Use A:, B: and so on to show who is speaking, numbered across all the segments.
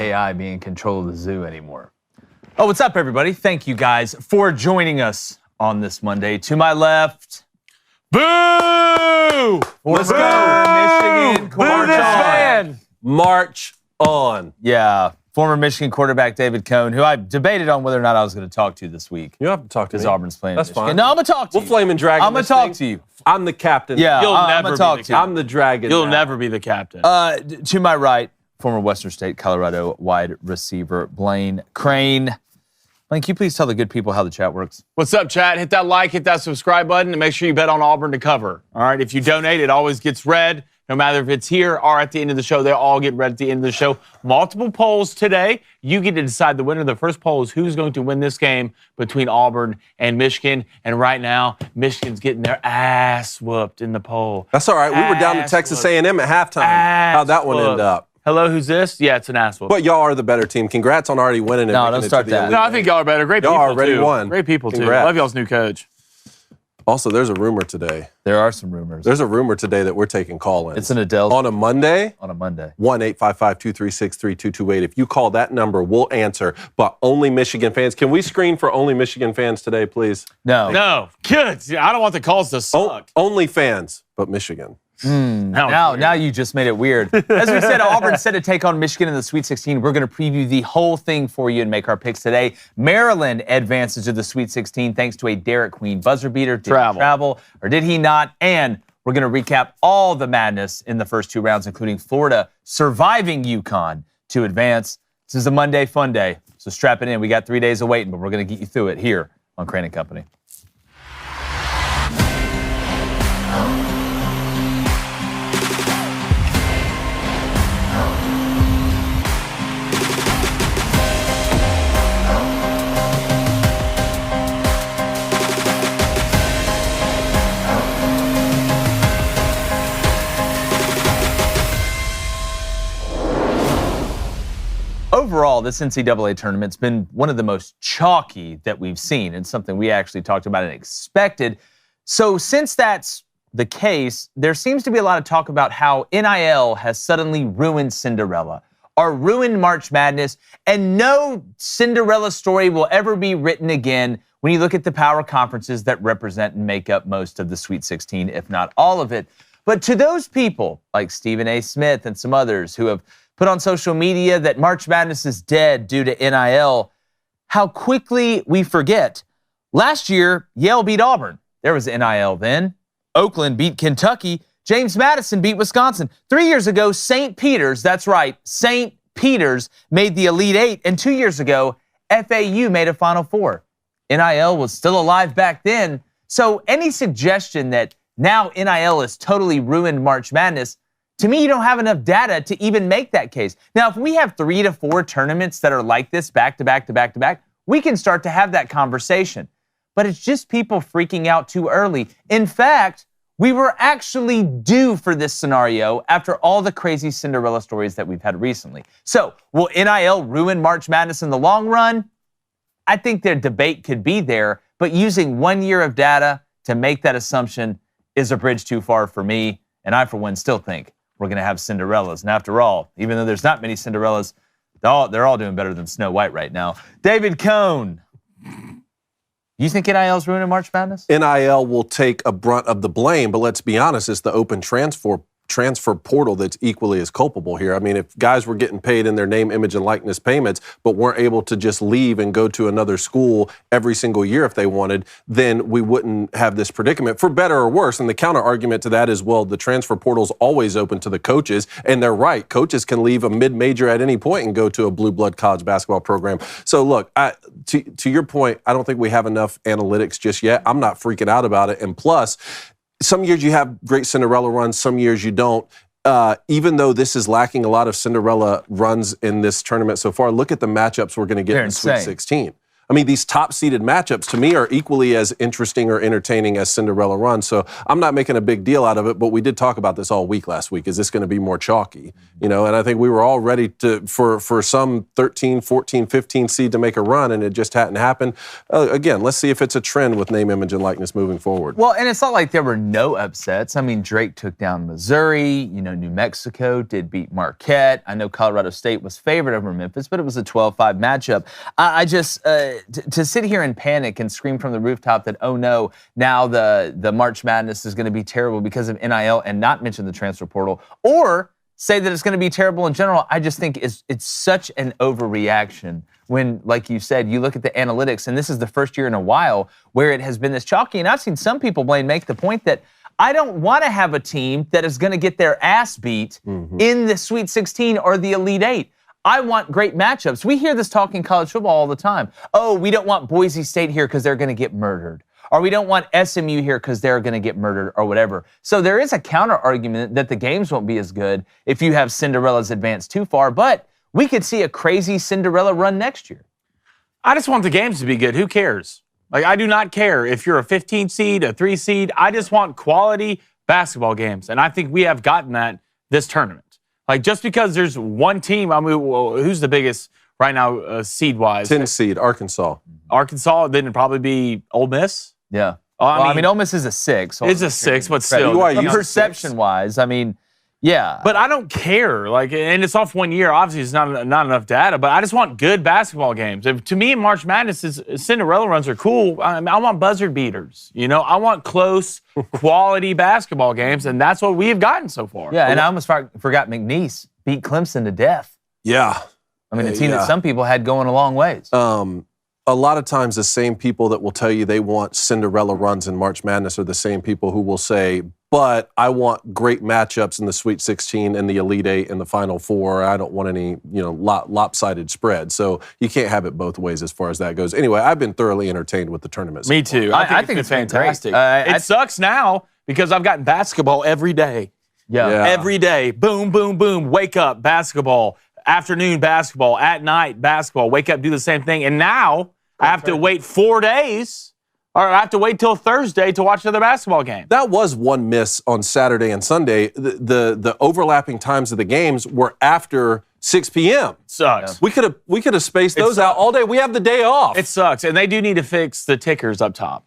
A: AI be in control of the zoo anymore. Oh, what's up, everybody? Thank you guys for joining us on this Monday. To my left, boo! Let's go, Michigan.
B: March on.
A: Yeah, former Michigan quarterback Derik Queen, who I debated on whether or not I was going to talk to this week.
B: You don't have to talk to me.
A: Because Auburn's playing
B: That's
A: Michigan.
B: fine.
A: No, I'm going to talk to you.
B: We'll flame and drag.
A: I'm going to talk to you.
B: I'm the captain.
A: Yeah,
C: You'll
A: I'm
C: never
A: talk
C: be the
A: to you.
B: I'm the dragon.
C: You'll
B: now.
C: never be the captain.
A: To my right, former Western State, Colorado wide receiver Blaine Crain. Blaine, can you please tell the good people how the chat works?
C: What's up, chat? Hit that like, hit that subscribe button, and make sure you bet on Auburn to cover. All right, if you donate, it always gets read. No matter if it's here or at the end of the show, they all get read at the end of the show. Multiple polls today. You get to decide the winner. The first poll is who's going to win this game between Auburn and Michigan. And right now, Michigan's getting their ass whooped in the poll.
B: That's all right. We were down to Texas A&M at halftime. How'd that one end up?
C: Hello, who's this? Yeah, it's an ass whoop.
B: But y'all are the better team. Congrats on already winning it.
A: No,
B: making
A: don't
B: it
A: start
B: to the
A: that.
B: Elite
C: No, I think y'all are better. Great
B: Y'all
C: people,
B: already
C: too.
B: won.
C: Great people,
B: Congrats.
C: too. Love y'all's new coach.
B: Also, there's a rumor today.
A: There are some rumors.
B: There's a rumor today that we're taking call-ins.
A: It's an Adele.
B: On a Monday?
A: On a Monday.
B: 1-855-236-3228. If you call that number, we'll answer. But only Michigan fans. Can we screen for only Michigan fans today, please?
A: No.
C: No, good. I don't want the calls to suck.
B: Only fans, but Michigan.
A: Now you just made it weird. As we said, Auburn set to take on Michigan in the Sweet 16. We're going to preview the whole thing for you and make our picks today. Maryland advances to the Sweet 16 thanks to a Derik Queen buzzer beater. Did he travel or did he not? And we're going to recap all the madness in the first two rounds, including Florida surviving UConn to advance. This is a Monday fun day, so strap it in. We got 3 days of waiting, but we're going to get you through it here on Crain & Company. Overall, this NCAA tournament's been one of the most chalky that we've seen, and something we actually talked about and expected. So since that's the case, there seems to be a lot of talk about how NIL has suddenly ruined Cinderella, or ruined March Madness, and no Cinderella story will ever be written again when you look at the power conferences that represent and make up most of the Sweet 16, if not all of it. But to those people, like Stephen A. Smith and some others who have put on social media that March Madness is dead due to NIL, how quickly we forget. Last year, Yale beat Auburn. There was NIL then. Oakland beat Kentucky. James Madison beat Wisconsin. 3 years ago, St. Peter's, that's right, St. Peter's made the Elite Eight. And 2 years ago, FAU made a Final Four. NIL was still alive back then. So any suggestion that now NIL has totally ruined March Madness, to me, you don't have enough data to even make that case. Now, if we have 3 to 4 tournaments that are like this, back to back to back to back, we can start to have that conversation. But it's just people freaking out too early. In fact, we were actually due for this scenario after all the crazy Cinderella stories that we've had recently. So, will NIL ruin March Madness in the long run? I think their debate could be there, but using 1 year of data to make that assumption is a bridge too far for me, and I, for one, still think we're going to have Cinderellas. And after all, even though there's not many Cinderellas, they're all doing better than Snow White right now. Derik Queen, you think NIL's ruining March Madness?
B: NIL will take a brunt of the blame, but let's be honest, it's the open transfer portal that's equally as culpable here. I mean, if guys were getting paid in their name, image, and likeness payments, but weren't able to just leave and go to another school every single year if they wanted, then we wouldn't have this predicament, for better or worse. And the counter argument to that is, well, the transfer portal's always open to the coaches, and they're right. Coaches can leave a mid-major at any point and go to a blue blood college basketball program. So look, to your point, I don't think we have enough analytics just yet. I'm not freaking out about it. And plus, some years you have great Cinderella runs, some years you don't. Even though this is lacking a lot of Cinderella runs in this tournament so far, look at the matchups we're going to get in Sweet 16. I mean, these top-seeded matchups, to me, are equally as interesting or entertaining as Cinderella runs. So I'm not making a big deal out of it, but we did talk about this all week last week. Is this going to be more chalky? And I think we were all ready for some 13, 14, 15 seed to make a run, and it just hadn't happened. Again, let's see if it's a trend with name, image, and likeness moving forward.
A: Well, and it's not like there were no upsets. I mean, Drake took down Missouri. New Mexico did beat Marquette. I know Colorado State was favored over Memphis, but it was a 12-5 matchup. I just, to sit here and panic and scream from the rooftop that, oh no, now the March Madness is going to be terrible because of NIL and not mention the transfer portal, or say that it's going to be terrible in general, I just think it's such an overreaction when, like you said, you look at the analytics, and this is the first year in a while where it has been this chalky. And I've seen some people, Blaine, make the point that I don't want to have a team that is going to get their ass beat in the Sweet 16 or the Elite Eight. I want great matchups. We hear this talk in college football all the time. Oh, we don't want Boise State here because they're going to get murdered. Or we don't want SMU here because they're going to get murdered or whatever. So there is a counter argument that the games won't be as good if you have Cinderella's advance too far, but we could see a crazy Cinderella run next year.
C: I just want the games to be good. Who cares? Like, I do not care if you're a 15 seed, a 3 seed. I just want quality basketball games. And I think we have gotten that this tournament. Like, just because there's one team, I mean, who's the biggest right now seed-wise?
B: 10 seed, Arkansas.
C: Arkansas, then it'd probably be Ole Miss.
A: Yeah. I mean, Ole Miss is a 6.
C: It's a 6, but still.
A: Perception-wise, I mean, yeah.
C: But I don't care. Like, and it's off 1 year. Obviously, it's not enough data, but I just want good basketball games. To me, March Madness, Cinderella runs are cool. I want buzzer beaters. I want close, quality basketball games, and that's what we have gotten so far.
A: Yeah, and I almost forgot McNeese beat Clemson to death.
B: Yeah.
A: I mean, a team that some people had going a long ways.
B: A lot of times the same people that will tell you they want Cinderella runs in March Madness are the same people who will say, but I want great matchups in the Sweet 16 and the Elite Eight and the Final Four. I don't want any, lopsided spread. So you can't have it both ways as far as that goes. Anyway, I've been thoroughly entertained with the tournament.
C: Me too. I think it's fantastic. It sucks now because I've gotten basketball every day.
A: Yeah.
C: Every day. Boom, boom, boom. Wake up, basketball. Afternoon, basketball. At night, basketball. Wake up, do the same thing. And now I have to wait 4 days, or I have to wait till Thursday to watch another basketball game.
B: That was one miss on Saturday and Sunday. The overlapping times of the games were after 6 p.m.
C: Sucks.
B: Yeah. We could have spaced those out all day. We have the day off.
C: It sucks, and they do need to fix the tickers up top.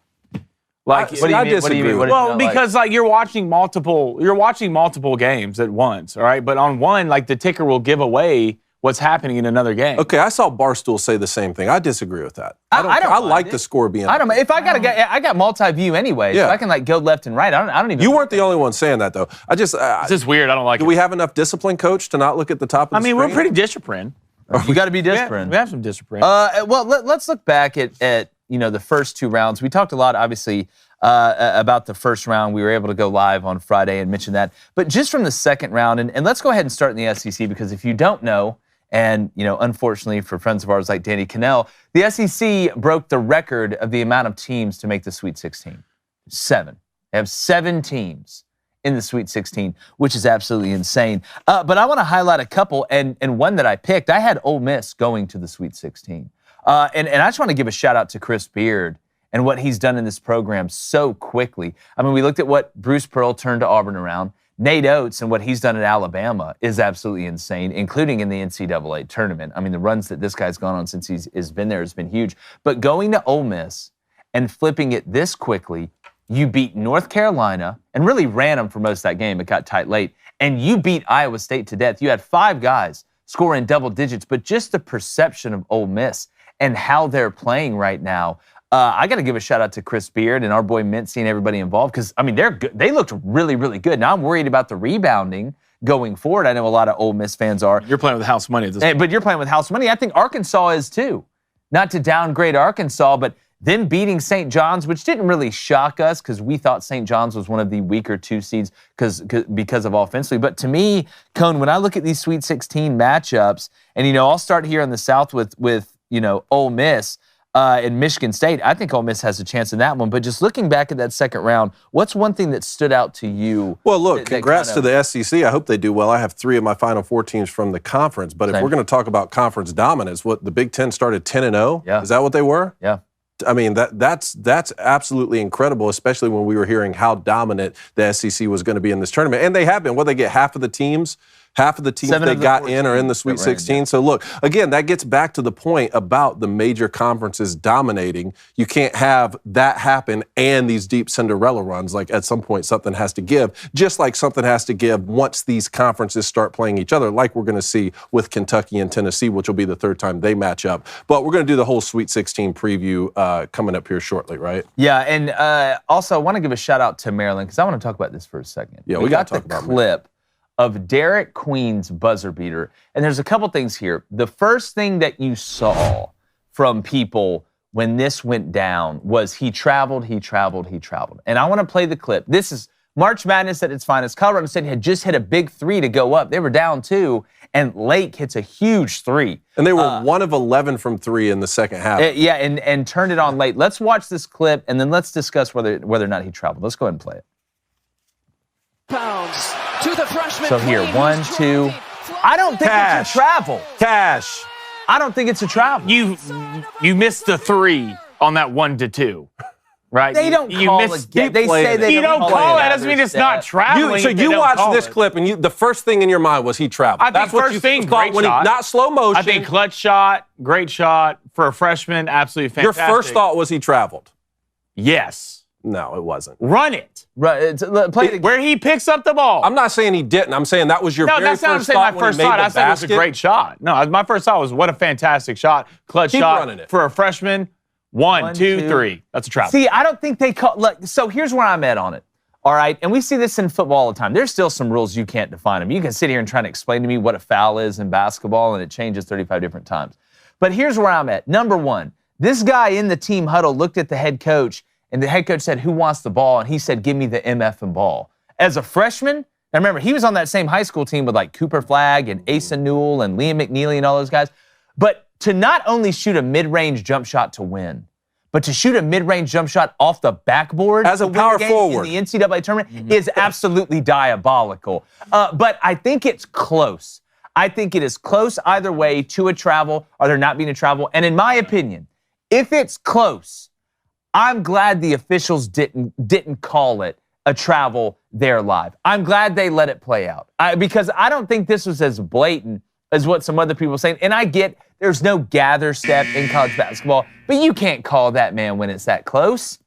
C: Like,
A: what do you mean?
C: Well, because you're watching multiple games at once, all right? But on one, the ticker will give away what's happening in another game.
B: Okay, I saw Barstool say the same thing. I disagree with that. I like the score being.
A: I don't. If I got multi-view anyway, so I can go left and right. I don't even.
B: You weren't the only one saying that though.
C: It's just weird. I don't like it.
B: Do we have enough discipline, Coach, to not look at the top of the screen?
C: We're pretty disciplined.
A: You got to be disciplined.
C: We have some discipline.
A: Well, let's look back at the first 2 rounds. We talked a lot, obviously, about the first round. We were able to go live on Friday and mention that. But just from the second round, and let's go ahead and start in the SEC, because if you don't know, and unfortunately for friends of ours like Danny Cannell, the SEC broke the record of the amount of teams to make the Sweet 16. 7. They have 7 teams in the Sweet 16, which is absolutely insane. But I want to highlight a couple, and one that I picked. I had Ole Miss going to the Sweet 16. And I just want to give a shout out to Chris Beard and what he's done in this program so quickly. I mean, we looked at what Bruce Pearl turned to Auburn around. Nate Oates and what he's done at Alabama is absolutely insane, including in the NCAA tournament. I mean, the runs that this guy's gone on since he's been there has been huge. But going to Ole Miss and flipping it this quickly, you beat North Carolina and really ran them for most of that game. It got tight late. And you beat Iowa State to death. You had 5 guys scoring double digits, but just the perception of Ole Miss and how they're playing right now, I got to give a shout out to Chris Beard and our boy Mincy and everybody involved, because, I mean, they're good. They looked really, really good. Now I'm worried about the rebounding going forward. I know a lot of Ole Miss fans are.
C: You're playing with house money at this point.
A: But you're playing with house money. I think Arkansas is too. Not to downgrade Arkansas, but them beating St. John's, which didn't really shock us because we thought St. John's was one of the weaker 2 seeds because of offensively. But to me, Cone, when I look at these Sweet 16 matchups, and, I'll start here in the South with Ole Miss, in Michigan State. I think Ole Miss has a chance in that one. But just looking back at that second round, what's one thing that stood out to you?
B: Well, look, congrats to the SEC. I hope they do well. I have 3 of my Final Four teams from the conference. But if we're going to talk about conference dominance, what the Big Ten started 10-0?
A: Yeah.
B: Is that what they were?
A: Yeah.
B: I mean, that's absolutely incredible, especially when we were hearing how dominant the SEC was going to be in this tournament. And they have been. Well, they get half of the teams they got in are in the Sweet 16. Yeah. So look, again, that gets back to the point about the major conferences dominating. You can't have that happen and these deep Cinderella runs. Like at some point, something has to give, just like something has to give once these conferences start playing each other, like we're going to see with Kentucky and Tennessee, which will be the 3rd time they match up. But we're going to do the whole Sweet 16 preview coming up here shortly, right?
A: Yeah, and also I want to give a shout out to Maryland because I want to talk about this for a second.
B: Yeah, we got to talk about
A: the clip of Derik Queen's buzzer beater. And there's a couple things here. The first thing that you saw from people when this went down was he traveled. And I want to play the clip. This is March Madness at its finest. Colorado State had just hit a big 3 to go up. They were down 2, and Lake hits a huge 3.
B: And they were 1 of 11 from 3 in the second half.
A: Yeah, and turned it on late. Let's watch this clip, and then let's discuss whether or not he traveled. Let's go ahead and play it.
D: Pounds to the freshman.
A: So here, 1, 2. I don't think it's a travel.
B: Cash.
A: I don't think it's a travel.
C: You missed the 3 on that 1 to 2, right?
A: They don't call it. They say they
C: don't call it. That doesn't mean it's not traveling.
B: So you watched this clip, and the first thing in your mind was he traveled.
C: I think first thing,
B: great shot. Not slow motion.
C: I think clutch shot, great shot for a freshman, absolutely fantastic.
B: Your first thought was he traveled.
C: Yes.
B: No, it wasn't.
C: Run it.
A: Play it
C: where he picks up the ball.
B: I'm not saying he didn't. I'm saying that was your very first thought. No, that's not what I'm saying. My first thought. I said it was a great
C: shot. No, my first thought was what a fantastic shot. Clutch shot
B: running it.
C: For a freshman. 1, 2, 3. That's a travel.
A: See, I don't think they call. Look, so here's where I'm at on it. All right, and we see this in football all the time. There's still some rules you can't define them. You can sit here and try to explain to me what a foul is in basketball, and it changes 35 different times. But here's where I'm at. Number 1, this guy in the team huddle looked at the head coach. And the head coach said, "Who wants the ball?" And he said, "Give me the MF and ball." As a freshman, now remember, he was on that same high school team with like Cooper Flagg and Asa Newell and Liam McNeely and all those guys. But to not only shoot a mid-range jump shot to win, but to shoot a mid-range jump shot off the backboard
B: as a power forward
A: in the NCAA tournament is absolutely diabolical. But I think it's close. I think it is close either way to a travel or there not being a travel. And in my opinion, if it's close, I'm glad the officials didn't call it a travel there live. I'm glad they let it play out because I don't think this was as blatant as what some other people are saying. And I get there's no gather step in college basketball, but you can't call that, man, when it's that close.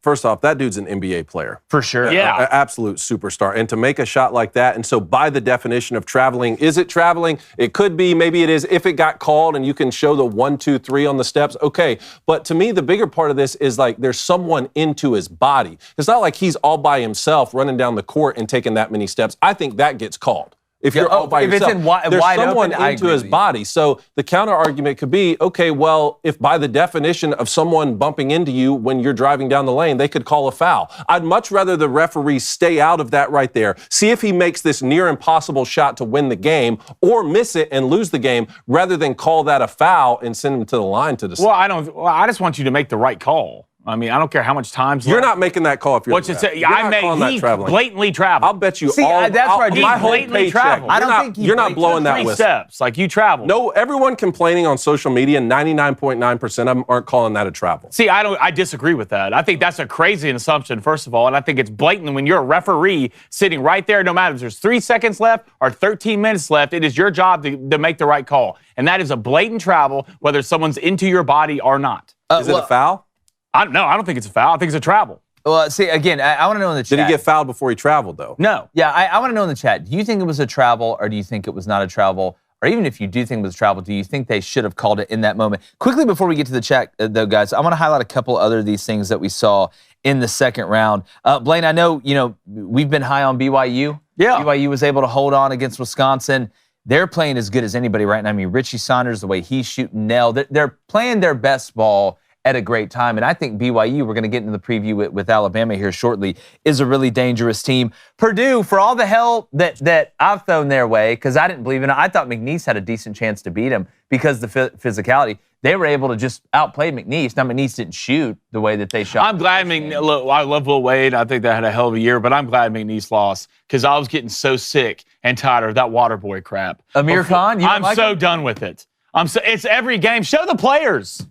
B: First off, that dude's an NBA player.
A: For sure.
B: Yeah. An absolute superstar. And to make a shot like that, and so by the definition of traveling, is it traveling? It could be, maybe it is. If it got called and you can show the 1, 2, 3 on the steps, okay. But to me, the bigger part of this is like there's someone into his body. It's not like he's all by himself running down the court and taking that many steps. I think that gets called. If you're all by yourself, there's someone into his body. So the counter argument could be, okay, well, if by the definition of someone bumping into you when you're driving down the lane, they could call a foul. I'd much rather the referee stay out of that right there. See if he makes this near impossible shot to win the game or miss it and lose the game rather than call that a foul and send him to the line to decide.
C: Well, I just want you to make the right call. I mean, I don't care how much time's
B: You're
C: left.
B: not making that call if you're.
C: What's it say? He blatantly traveled.
B: I'll bet you
A: See,
B: all.
A: that's right.
B: My whole
C: blatantly
B: paycheck.
C: traveled.
A: I don't think
B: you're not blowing that
C: 3
B: whistle.
C: steps. Like you traveled.
B: No, everyone complaining on social media, 99.9% of them aren't calling that a travel.
C: See, I disagree with that. I think that's a crazy assumption, first of all, and I think it's blatant when you're a referee sitting right there, no matter if there's 3 seconds left or 13 minutes left, it is your job to make the right call. And that is a blatant travel, whether someo's into your body or not.
B: Is it a foul?
C: I don't think it's a foul. I think it's a travel.
A: Well, see, again, I want to know in the chat.
B: Did he get fouled before he traveled, though?
C: No.
A: Yeah, I want to know in the chat. Do you think it was a travel or do you think it was not a travel? Or even if you do think it was a travel, do you think they should have called it in that moment? Quickly, before we get to the chat, though, guys, I want to highlight a couple other of these things that we saw in the second round. Blaine, I know, we've been high on BYU.
C: Yeah.
A: BYU was able to hold on against Wisconsin. They're playing as good as anybody right now. I mean, Richie Saunders, the way he's shooting nail, they're playing their best ball. at a great time. And I think BYU, we're going to get into the preview with Alabama here shortly, is a really dangerous team. Purdue, for all the hell that I've thrown their way, because I didn't believe in it, I thought McNeese had a decent chance to beat them because of the physicality. They were able to just outplay McNeese. Now, McNeese didn't shoot the way that they shot.
C: I'm glad McNeese. I love Will Wade. I think they had a hell of a year, but I'm glad McNeese lost because I was getting so sick and tired of that water boy crap.
A: Amir Khan,
C: I'm so done with it. It's every game. Show the players.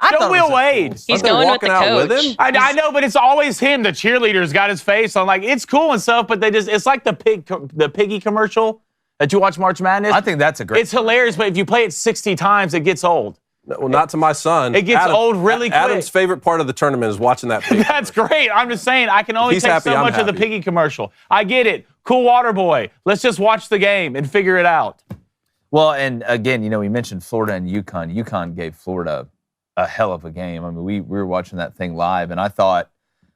C: Show Will Wade.
D: He's going with the coach.
B: With him?
C: I know, but it's always him. The cheerleaders got his face on. Like, it's cool and stuff, but it's like the piggy commercial that you watch March Madness.
A: I think that's a great.
C: It's hilarious, but if you play it 60 times, it gets old.
B: Well, not to my son.
C: It gets old really quick.
B: Adam's favorite part of the tournament is watching that pig.
C: That's great. I'm just saying, I can only take so much of the piggy commercial. I get it. Cool water boy. Let's just watch the game and figure it out.
A: Well, and again, we mentioned Florida and UConn. UConn gave Florida a hell of a game. I mean, we were watching that thing live, and I thought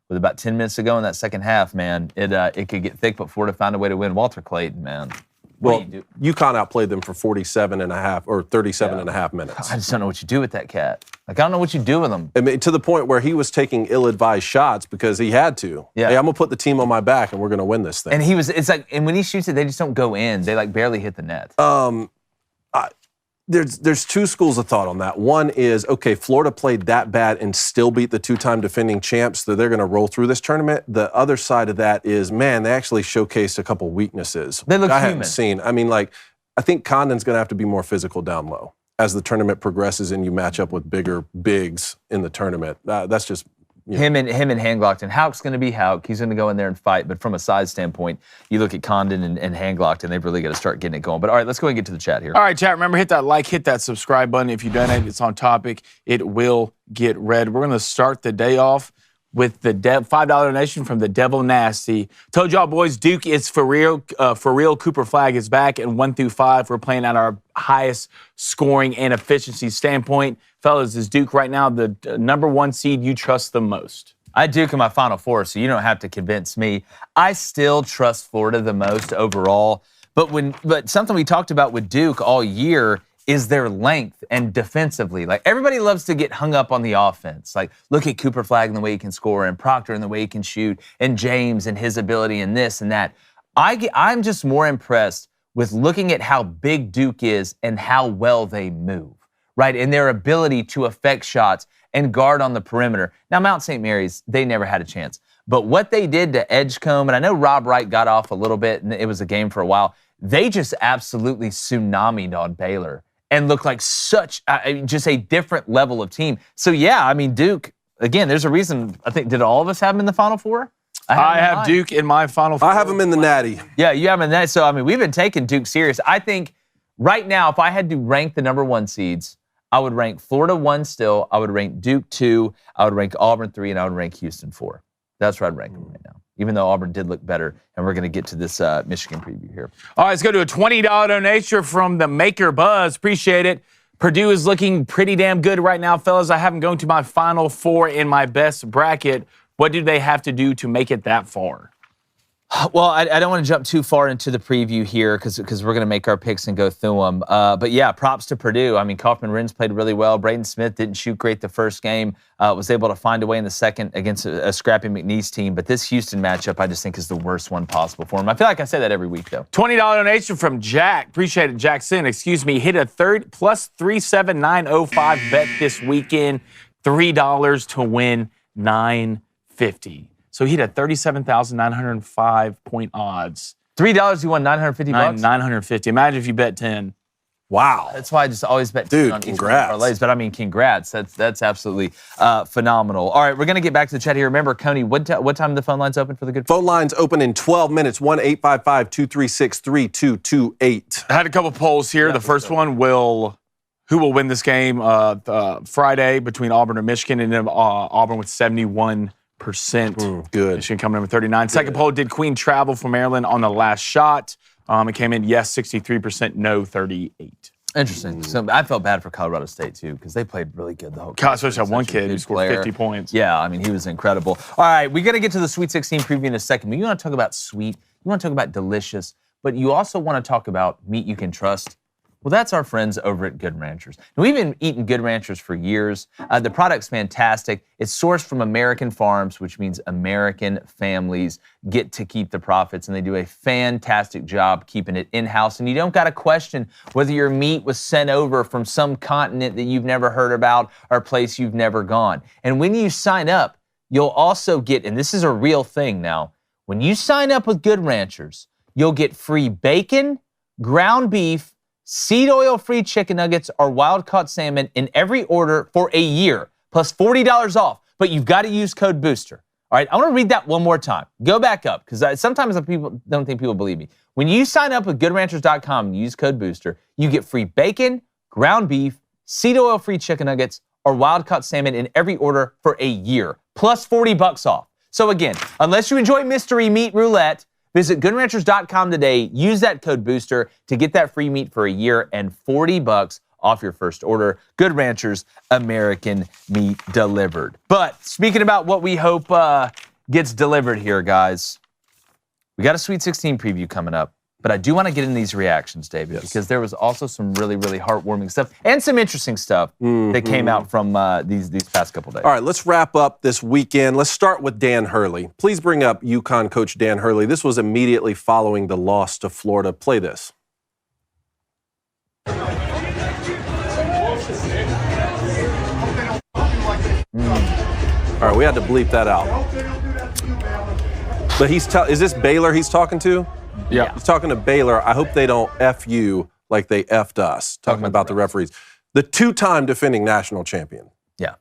A: with about 10 minutes to go in that second half, man, it could get thick, but Florida found a way to win. Walter Clayton, man.
B: Well, UConn outplayed them for 47 and a half or 37 and a half minutes.
A: I just don't know what you do with that cat. Like, I don't know what you do with him.
B: I mean, to the point where he was taking ill-advised shots because he had to.
A: Yeah.
B: Hey, I'm going to put the team on my back, and we're going to win this thing.
A: And and when he shoots it, they just don't go in. They, barely hit the net.
B: There's two schools of thought on that. One is, okay, Florida played that bad and still beat the two-time defending champs, so they're going to roll through this tournament. The other side of that is, man, they actually showcased a couple weaknesses.
A: They look
B: I
A: human.
B: haven't seen. I mean, I think Condon's going to have to be more physical down low as the tournament progresses and you match up with bigger bigs in the tournament. That's just...
A: Him and Hanglockton. Hauk's going to be Hauk. He's going to go in there and fight. But from a size standpoint, you look at Condon and Hanglockton, they've really got to start getting it going. But all right, let's go and get to the chat here.
C: All right, chat. Remember, hit that like, hit that subscribe button. If you donate, it's on topic. It will get read. We're going to start the day off with the $5 donation from the Devil Nasty. Told y'all boys, Duke is for real. For real, Cooper Flag is back. And 1 through 5, we're playing at our highest scoring and efficiency standpoint. Fellas, is Duke right now the number 1 seed you trust the most?
A: I Duke in my Final Four, so you don't have to convince me. I still trust Florida the most overall. But something we talked about with Duke all year is their length and defensively. Like, everybody loves to get hung up on the offense. Like, look at Cooper Flag and the way he can score, and Proctor and the way he can shoot, and James and his ability and this and that. I'm just more impressed with looking at how big Duke is and how well they move, right? And their ability to affect shots and guard on the perimeter. Now, Mount St. Mary's, they never had a chance. But what they did to Edgecombe, and I know Rob Wright got off a little bit, and it was a game for a while, they just absolutely tsunamied on Baylor and looked like just a different level of team. So, yeah, I mean, Duke, again, there's a reason, I think, did all of us have them in the Final Four?
C: I have Duke in my Final Four.
B: I have them in the Natty.
A: Yeah, you have them in that. So, I mean, we've been taking Duke serious. I think right now, if I had to rank the number 1 seeds, I would rank Florida 1 still. I would rank Duke 2. I would rank Auburn 3, and I would rank Houston 4. That's where I'd rank them right now, even though Auburn did look better. And we're going to get to this Michigan preview here.
C: All right, let's go to a $20 donation from the Maker Buzz. Appreciate it. Purdue is looking pretty damn good right now, fellas. I have them going to my Final Four in my best bracket. What do they have to do to make it that far?
A: Well, I don't want to jump too far into the preview here because we're going to make our picks and go through them. But, yeah, props to Purdue. I mean, Kaufman-Renz played really well. Braden Smith didn't shoot great the first game. Was able to find a way in the second against a scrappy McNeese team. But this Houston matchup, I just think, is the worst one possible for him. I feel like I say that every week, though.
C: $20 donation from Jack. Appreciate it, Jackson. Excuse me. Hit a plus 37905 bet this weekend. $3 to win $950. So he had 37,905 point odds.
A: $3, you won $950 bucks?
C: $950. Imagine if you bet 10.
B: Wow.
A: That's why I just always bet 10 on
B: congrats.
A: each one of our parlays. But I mean, congrats. That's absolutely phenomenal. All right, we're going to get back to the chat here. Remember, Coney, what time the phone lines open for the good?
B: Phone lines open in 12 minutes. 1-855-236-3228.
C: I had a couple polls here. The first one who will win this game Friday between Auburn and Michigan, and then Auburn with 71%.
B: Good.
C: Michigan coming in with 39. Second poll, did Queen travel from Maryland on the last shot? It came in yes, 63%, no, 38.
A: Interesting. So I felt bad for Colorado State, too, because they played really good the whole game.
C: God, especially that one kid who scored 50 points.
A: Yeah, I mean, he was incredible. All right, we got to get to the Sweet 16 preview in a second. But you want to talk about sweet, you want to talk about delicious, but you also want to talk about meat you can trust. Well, that's our friends over at Good Ranchers. Now, we've been eating Good Ranchers for years. The product's fantastic. It's sourced from American farms, which means American families get to keep the profits, and they do a fantastic job keeping it in-house. And you don't got to question whether your meat was sent over from some continent that you've never heard about or a place you've never gone. And when you sign up, you'll also get, and this is a real thing now, when you sign up with Good Ranchers, you'll get free bacon, ground beef, seed oil-free chicken nuggets, or wild-caught salmon in every order for a year, plus $40 off. But you've got to use code BOOSTER. All right, I want to read that one more time. Go back up, because sometimes people don't think people believe me. When you sign up with GoodRanchers.com and use code BOOSTER, you get free bacon, ground beef, seed oil-free chicken nuggets, or wild-caught salmon in every order for a year, plus $40 off. So again, unless you enjoy mystery meat roulette, visit GoodRanchers.com today. Use that code BOOSTER to get that free meat for a year and $40 off your first order. Good Ranchers, American meat delivered. But speaking about what we hope gets delivered here, guys, we got a Sweet 16 preview coming up. But I do want to get in these reactions, David, because there was also some really, really heartwarming stuff and some interesting stuff that came out from these past couple days.
B: All right, let's wrap up this weekend. Let's start with Dan Hurley. Please bring up UConn coach Dan Hurley. This was immediately following the loss to Florida. Play this. All right, we had to bleep that out. But is this Baylor he's talking to?
C: Yeah.
B: He's talking to Baylor. I hope they don't F you like they F'd us, talking about the referees. The two-time defending national champion.
A: Yeah.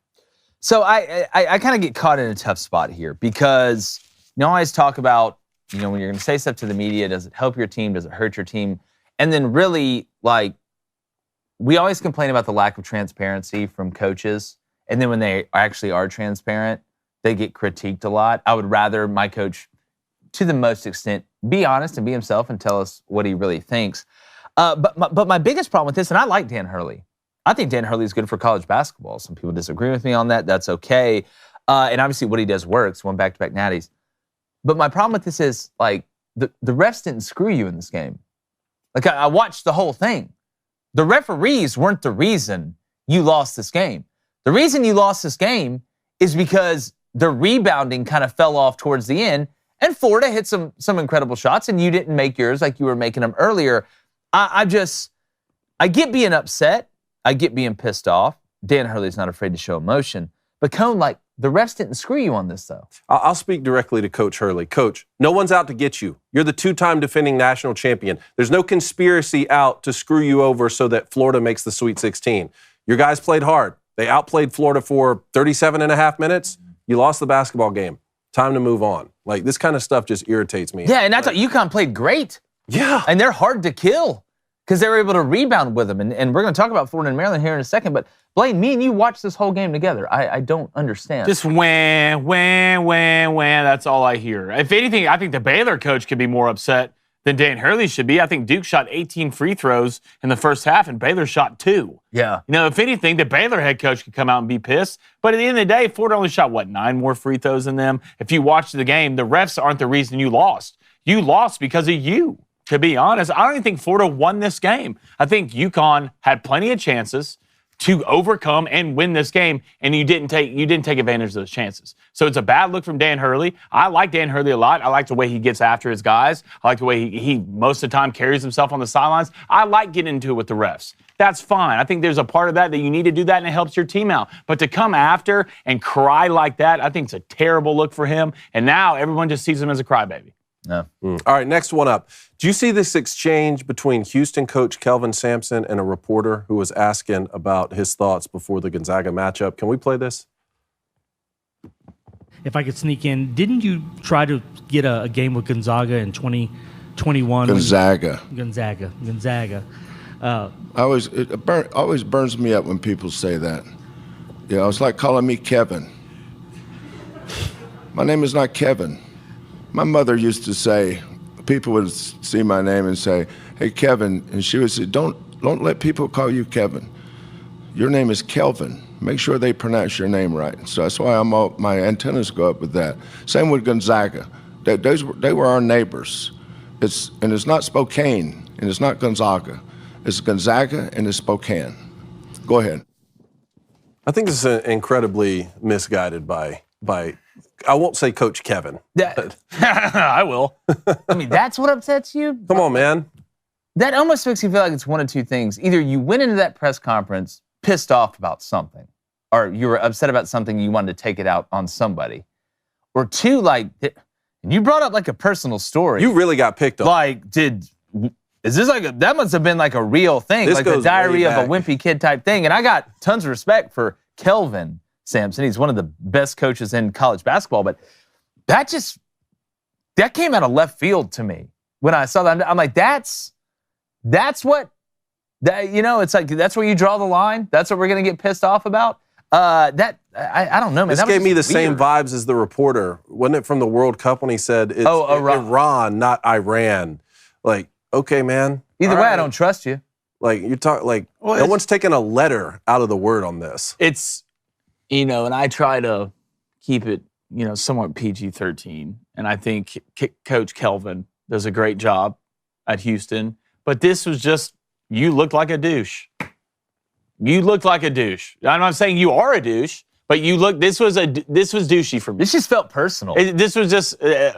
A: So I kind of get caught in a tough spot here because you always talk about, when you're going to say stuff to the media, does it help your team? Does it hurt your team? And then really, we always complain about the lack of transparency from coaches. And then when they actually are transparent, they get critiqued a lot. I would rather my coach, to the most extent, be honest and be himself and tell us what he really thinks. But my biggest problem with this, and I like Dan Hurley. I think Dan Hurley is good for college basketball. Some people disagree with me on that. That's okay. And obviously what he does works, won back-to-back natties. But my problem with this is, the refs didn't screw you in this game. I watched the whole thing. The referees weren't the reason you lost this game. The reason you lost this game is because the rebounding kind of fell off towards the end. And Florida hit some incredible shots, and you didn't make yours like you were making them earlier. I get being upset. I get being pissed off. Dan Hurley's not afraid to show emotion. But Cone, the refs didn't screw you on this, though.
B: I'll speak directly to Coach Hurley. Coach, no one's out to get you. You're the two-time defending national champion. There's no conspiracy out to screw you over so that Florida makes the Sweet 16. Your guys played hard. They outplayed Florida for 37 and a half minutes. You lost the basketball game. Time to move on. This kind of stuff just irritates me.
A: Yeah, and I thought UConn played great.
B: Yeah.
A: And they're hard to kill because they were able to rebound with them. And we're going to talk about Florida and Maryland here in a second. But Blaine, me and you watched this whole game together. I don't understand.
C: Just wham, wham, wham, wham. That's all I hear. If anything, I think the Baylor coach could be more upset than Dan Hurley should be. I think Duke shot 18 free throws in the first half, and Baylor shot 2.
A: Yeah.
C: If anything, the Baylor head coach could come out and be pissed. But at the end of the day, Florida only shot, 9 more free throws than them? If you watch the game, the refs aren't the reason you lost. You lost because of you, to be honest. I don't even think Florida won this game. I think UConn had plenty of chances to overcome and win this game, and you didn't take advantage of those chances. So it's a bad look from Dan Hurley. I like Dan Hurley a lot. I like the way he gets after his guys. I like the way he most of the time carries himself on the sidelines. I like getting into it with the refs. That's fine. I think there's a part of that you need to do that, and it helps your team out. But to come after and cry like that, I think it's a terrible look for him. And now everyone just sees him as a crybaby.
A: No.
B: All right, next one up. Do you see this exchange between Houston coach Kelvin Sampson and a reporter who was asking about his thoughts before the Gonzaga matchup? Can we play this?
D: If I could sneak in, didn't you try to get a game with Gonzaga in 2021?
E: Gonzaga.
D: It
E: always burns me up when people say that. Yeah, it's like calling me Kevin. My name is not Kevin. My mother used to say, people would see my name and say, "Hey, Kevin," and she would say, "Don't let people call you Kevin. Your name is Kelvin. Make sure they pronounce your name right." So that's why my antennas go up with that. Same with Gonzaga. They were our neighbors. It's not Spokane and it's not Gonzaga. It's Gonzaga and it's Spokane. Go ahead.
B: I think this is incredibly misguided by I won't say Coach Kevin.
C: I will.
A: I mean, that's what upsets you?
B: Come on, man.
A: That almost makes you feel like it's one of two things. Either you went into that press conference pissed off about something, or you were upset about something and you wanted to take it out on somebody. Or two, like, and you brought up like a personal story.
B: You really got picked on.
A: Like, is this like that must have been like a real thing,
B: This
A: like the
B: goes
A: Diary
B: way
A: of a
B: back.
A: Wimpy Kid type thing. And I got tons of respect for Kelvin Sampson. He's one of the best coaches in college basketball, but that came out of left field to me when I saw that. I'm like, that's what it's like. That's where you draw the line. That's what we're gonna get pissed off about. I don't know, man.
B: This
A: That was
B: gave me the
A: just
B: same
A: weird.
B: vibes as the reporter. Wasn't it from the World Cup when he said it's Iran, not Iran? Like, okay, man.
A: Either
B: All
A: way,
B: right.
A: I don't trust you.
B: Like, you're talking, like, no one's taking a letter out of the word on this.
C: It's, and I try to keep it, somewhat PG-13. And I think Coach Kelvin does a great job at Houston. But this was just, you looked like a douche. You looked like a douche. I'm not saying you are a douche, but this was douchey for me.
A: This just felt personal.
C: This was just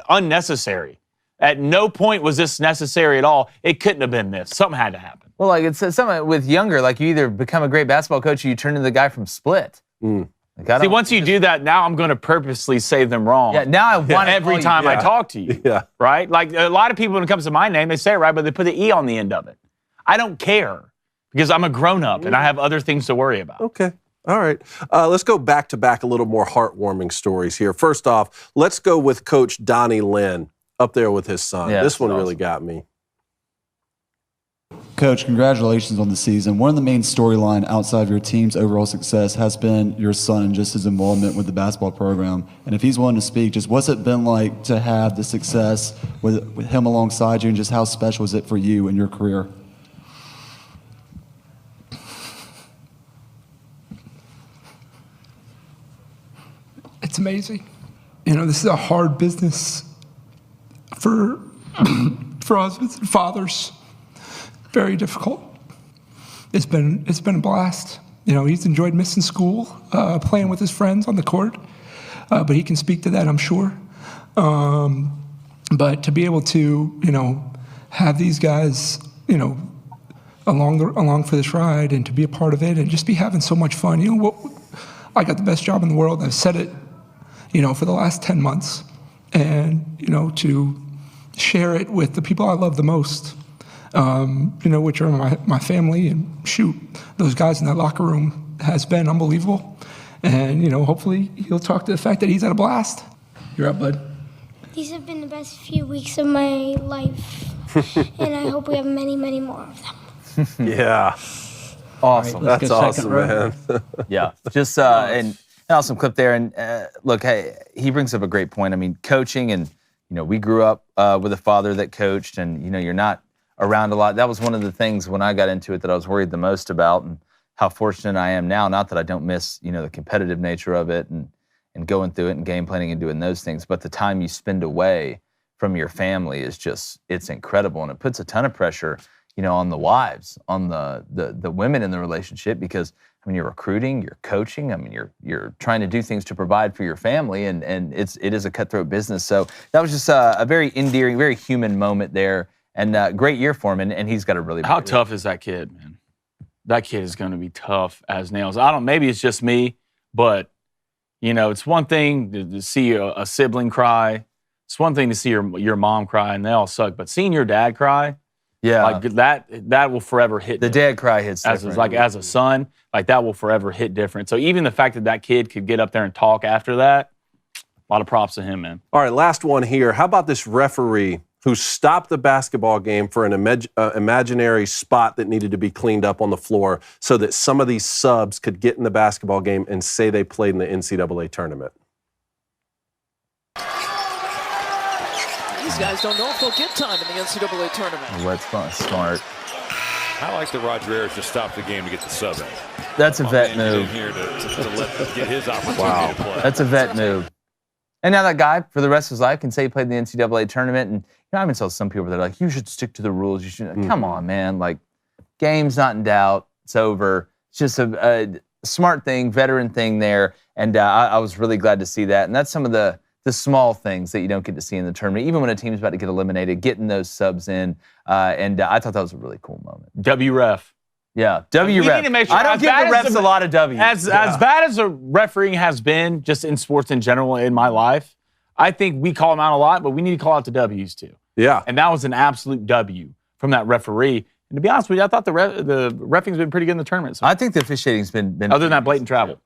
C: unnecessary. At no point was this necessary at all. It couldn't have been this. Something had to happen.
A: Well, like it's something with younger, like you either become a great basketball coach or you turn into the guy from Split. Like,
C: See, once you do that, now I'm going to purposely say them wrong.
A: Yeah, now I want
C: every time I talk to you.
B: Yeah.
C: Right? Like a lot of people, when it comes to my name, they say it right, but they put the E on the end of it. I don't care because I'm a grown-up and I have other things to worry about.
B: Okay. All right. Let's go back to back a little more heartwarming stories here. First off, let's go with Coach Donnie Lynn up there with his son.
A: Yeah,
B: this one
A: that's
B: really
A: awesome.
B: got me.
F: Coach, congratulations on the season. One of the main storyline outside of your team's overall success has been your son and just his involvement with the basketball program. And if he's willing to speak, just what's it been like to have the success with him alongside you, and just how special is it for you in your career?
G: It's amazing. This is a hard business for husbands and fathers. Very difficult. It's been a blast. He's enjoyed missing school, playing with his friends on the court, but he can speak to that, I'm sure. But to be able to, have these guys, along for this ride and to be a part of it and just be having so much fun. I got the best job in the world. I've said it, for the last 10 months, and to share it with the people I love the most. Which are my family, and shoot, those guys in that locker room has been unbelievable. And, hopefully he'll talk to the fact that he's had a blast. You're up, bud.
H: These have been the best few weeks of my life, and I hope we have many, many more of them.
B: Yeah.
A: Awesome.
F: Let's
B: That's
F: go
B: awesome,
F: second row.
B: man.
A: Yeah, just and an awesome clip there. And look, hey, he brings up a great point. I mean, coaching, and we grew up with a father that coached, and you're not around a lot. That was one of the things when I got into it that I was worried the most about, and how fortunate I am now. Not that I don't miss the competitive nature of it and going through it and game planning and doing those things, but the time you spend away from your family is it's incredible, and it puts a ton of pressure on the wives, on the women in the relationship, because you're recruiting, you're coaching, you're trying to do things to provide for your family, and it is a cutthroat business. So that was just a very endearing, very human moment there, and great year for him, and he's got a really
C: How
A: big
C: tough is that kid, man? That kid is going to be tough as nails. Maybe it's just me, but it's one thing to see a sibling cry. It's one thing to see your mom cry, and they all suck. But seeing your dad cry,
A: Yeah,
C: like that will forever hit.
A: the dad cry hits
C: as
A: different.
C: as a son, like that will forever hit different. So even the fact that kid could get up there and talk after that, a lot of props to him, man.
B: All right, last one here. How about this referee who stopped the basketball game for an imaginary spot that needed to be cleaned up on the floor so that some of these subs could get in the basketball game and say they played in the NCAA tournament?
I: These guys don't know if they'll get time in the NCAA tournament.
A: Well, that's smart.
J: I like that Roger Ayers just stopped the game to get the sub in.
A: That's a vet move.
J: Here to get his opportunity to play.
A: That's a vet move. And now that guy, for the rest of his life, can say he played in the NCAA tournament. And I even tell some people, they're like, you should stick to the rules. You should. Come on, man. Like, game's not in doubt. It's over. It's just a smart thing, veteran thing there. And I was really glad to see that. And that's some of the small things that you don't get to see in the tournament, even when a team's about to get eliminated, getting those subs in. And I thought that was a really cool moment.
C: W-ref.
A: Yeah, W-ref.
C: Need to make sure,
A: I don't give the refs a lot of W's.
C: As bad as the refereeing has been, just in sports in general in my life, I think we call them out a lot, but we need to call out the W's too.
B: Yeah.
C: And that was an absolute W from that referee. And to be honest with you, I thought the reffing's been pretty good in the tournament. So.
A: I think the officiating's been
C: other than that blatant travel.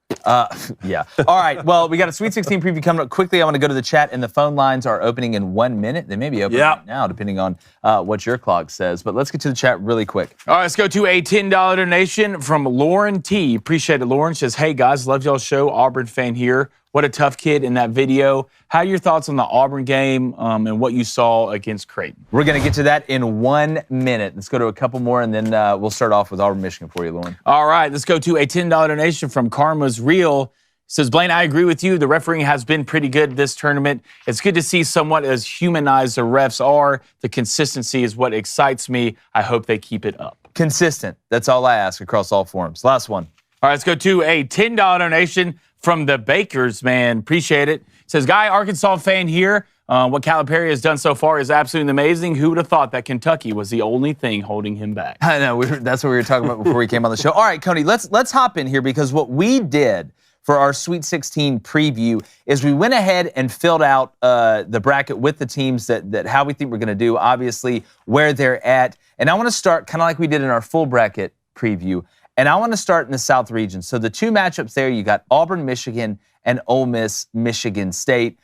A: Yeah. All right. Well, we got a Sweet 16 preview coming up quickly. I want to go to the chat, and the phone lines are opening in 1 minute. They may be open right now, depending on what your clock says. But let's get to the chat really quick.
C: All right, let's go to a $10 donation from Lauren T. Appreciate it, Lauren. Says, hey, guys, love y'all's show. Auburn fan here. What a tough kid in that video. How are your thoughts on the Auburn game and what you saw against Crain?
A: We're going to get to that in 1 minute. Let's go to a couple more, and then we'll start off with Auburn, Michigan for you, Lauren.
C: All right, let's go to a $10 donation from Karma's Real. Says, Blaine, I agree with you. The refereeing has been pretty good this tournament. It's good to see somewhat as humanized the refs are. The consistency is what excites me. I hope they keep it up.
A: Consistent. That's all I ask across all forums. Last one.
C: All right, let's go to a $10 donation from the Bakers, man. Appreciate it. Says, Guy, Arkansas fan here. What Calipari has done so far is absolutely amazing. Who would have thought that Kentucky was the only thing holding him back?
A: I know. That's what we were talking about before we came on the show. All right, Coney, let's hop in here, because what we did for our Sweet 16 preview is we went ahead and filled out the bracket with the teams that how we think we're going to do, obviously, where they're at. And I want to start kind of like we did in our full bracket preview. And I want to start in the South region. So the two matchups there, you got Auburn, Michigan, and Ole Miss, Michigan State.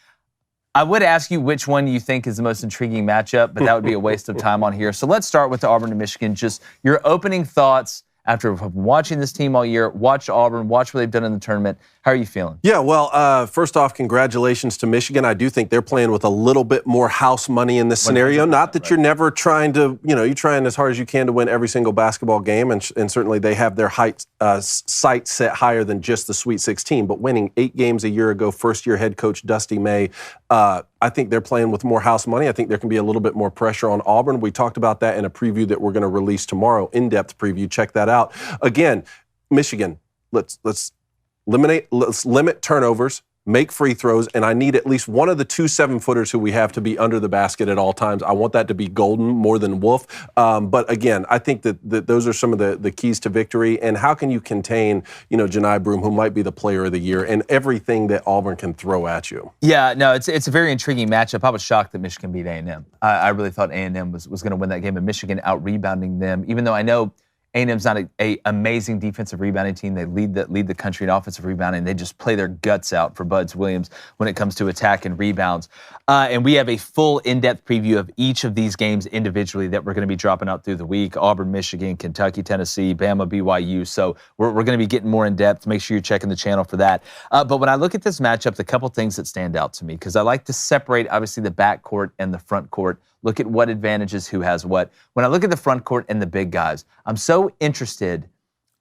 A: I would ask you which one you think is the most intriguing matchup, but that would be a waste of time on here. So let's start with the Auburn and Michigan. Just your opening thoughts after watching this team all year, watch Auburn, watch what they've done in the tournament. How are you feeling?
B: Yeah, well, first off, congratulations to Michigan. I do think they're playing with a little bit more house money in this scenario. Not that you're never trying to, you're trying as hard as you can to win every single basketball game, and certainly they have their sights set higher than just the Sweet 16. But winning 8 games a year ago, first-year head coach Dusty May, I think they're playing with more house money. I think there can be a little bit more pressure on Auburn. We talked about that in a preview that we're going to release tomorrow, in-depth preview. Check that out. Again, Michigan, let's limit turnovers, make free throws, and I need at least one of the 2 7-footers who we have to be under the basket at all times. I want that to be Golden more than Wolf. But again, I think that those are some of the keys to victory. And how can you contain, Janai Broome, who might be the player of the year, and everything that Auburn can throw at you?
A: Yeah, no, it's a very intriguing matchup. I was shocked that Michigan beat A&M. I really thought A&M was going to win that game, and Michigan out-rebounding them, even though I know A&M's not a amazing defensive rebounding team. They lead the country in offensive rebounding. They just play their guts out for Buds Williams when it comes to attack and rebounds. And we have a full in-depth preview of each of these games individually that we're going to be dropping out through the week. Auburn, Michigan, Kentucky, Tennessee, Bama, BYU. So we're going to be getting more in-depth. Make sure you're checking the channel for that. But when I look at this matchup, the couple things that stand out to me, because I like to separate, obviously, the backcourt and the front court. Look at what advantages, who has what. When I look at the front court and the big guys, I'm so interested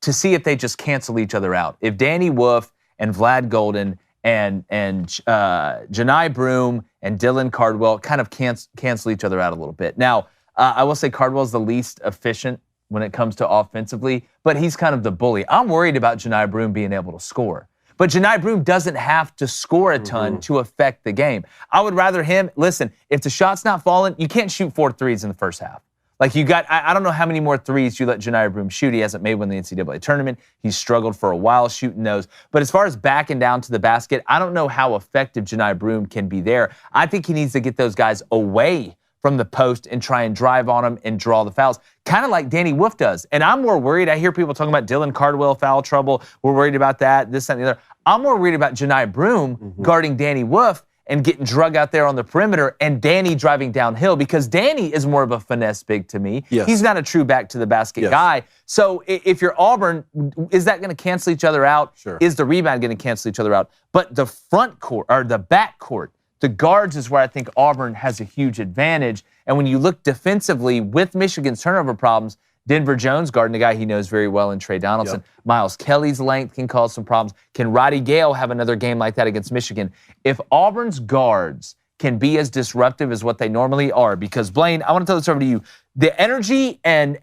A: to see if they just cancel each other out. If Danny Wolf and Vlad Golden and Janai Broome and Dylan Cardwell kind of cancel each other out a little bit. Now, I will say Cardwell's the least efficient when it comes to offensively, but he's kind of the bully. I'm worried about Janai Broome being able to score. But Janai Broome doesn't have to score a ton to affect the game. I would rather him, listen, if the shot's not falling, you can't shoot 4 threes in the first half. Like I don't know how many more threes you let Janai Broome shoot. He hasn't made one in the NCAA tournament. He's struggled for a while shooting those. But as far as backing down to the basket, I don't know how effective Janai Broome can be there. I think he needs to get those guys away from the post and try and drive on them and draw the fouls, kind of like Danny Wolf does. And I'm more worried. I hear people talking about Dylan Cardwell foul trouble. We're worried about that, this, that, and the other. I'm more worried about Janai Broome guarding Danny Wolf and getting drug out there on the perimeter and Danny driving downhill, because Danny is more of a finesse big to me.
B: Yes.
A: He's not a true back-to-the-basket guy. So if you're Auburn, is that going to cancel each other out?
B: Sure.
A: Is the rebound going to cancel each other out? But the front court, or the back court, the guards is where I think Auburn has a huge advantage. And when you look defensively with Michigan's turnover problems, Denver Jones guarding a guy he knows very well in Trey Donaldson. Yep. Miles Kelly's length can cause some problems. Can Roddy Gale have another game like that against Michigan? If Auburn's guards can be as disruptive as what they normally are. Because, Blaine, I want to throw this over to you. The energy and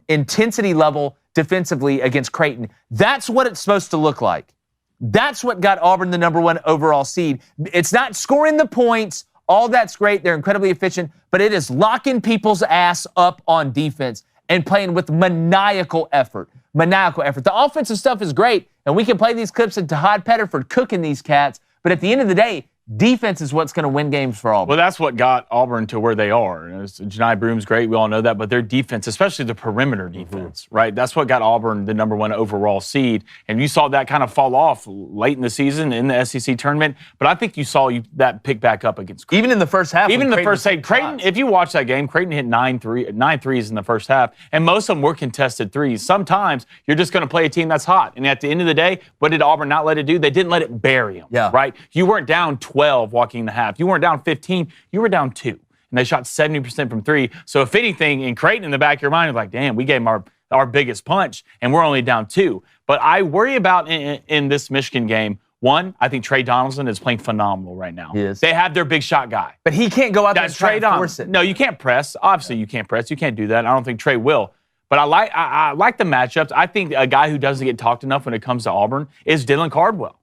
A: intensity level defensively against Creighton, that's what it's supposed to look like. That's what got Auburn the #1 overall seed. It's not scoring the points. All that's great. They're incredibly efficient, but it is locking people's ass up on defense and playing with maniacal effort. Maniacal effort. The offensive stuff is great, and we can play these clips into Todd Pettiford cooking these cats, but at the end of the day, defense is what's going to win games for Auburn.
C: Well, that's what got Auburn to where they are. Janai Broom's great. We all know that. But their defense, especially the perimeter defense, right? That's what got Auburn the #1 overall seed. And you saw that kind of fall off late in the season in the SEC tournament. But I think you saw that pick back up against Creighton.
A: Even in the first half.
C: Even in the first half. Creighton, if you watch that game, Creighton hit 9 threes in the first half. And most of them were contested threes. Sometimes you're just going to play a team that's hot. And at the end of the day, what did Auburn not let it do? They didn't let it bury them, right? You weren't down 12 walking the half. You weren't down 15. You were down 2. And they shot 70% from 3. So if anything, in Creighton, in the back of your mind, you're like, damn, we gave them our biggest punch, and we're only down 2. But I worry about in this Michigan game, one, I think Trey Donaldson is playing phenomenal right now.
A: He is.
C: They have their big shot guy.
A: But he can't go out there and try to force it.
C: No, you can't press. Obviously, you can't press. You can't do that. I don't think Trey will. But I like the matchups. I think a guy who doesn't get talked enough when it comes to Auburn is Dylan Cardwell.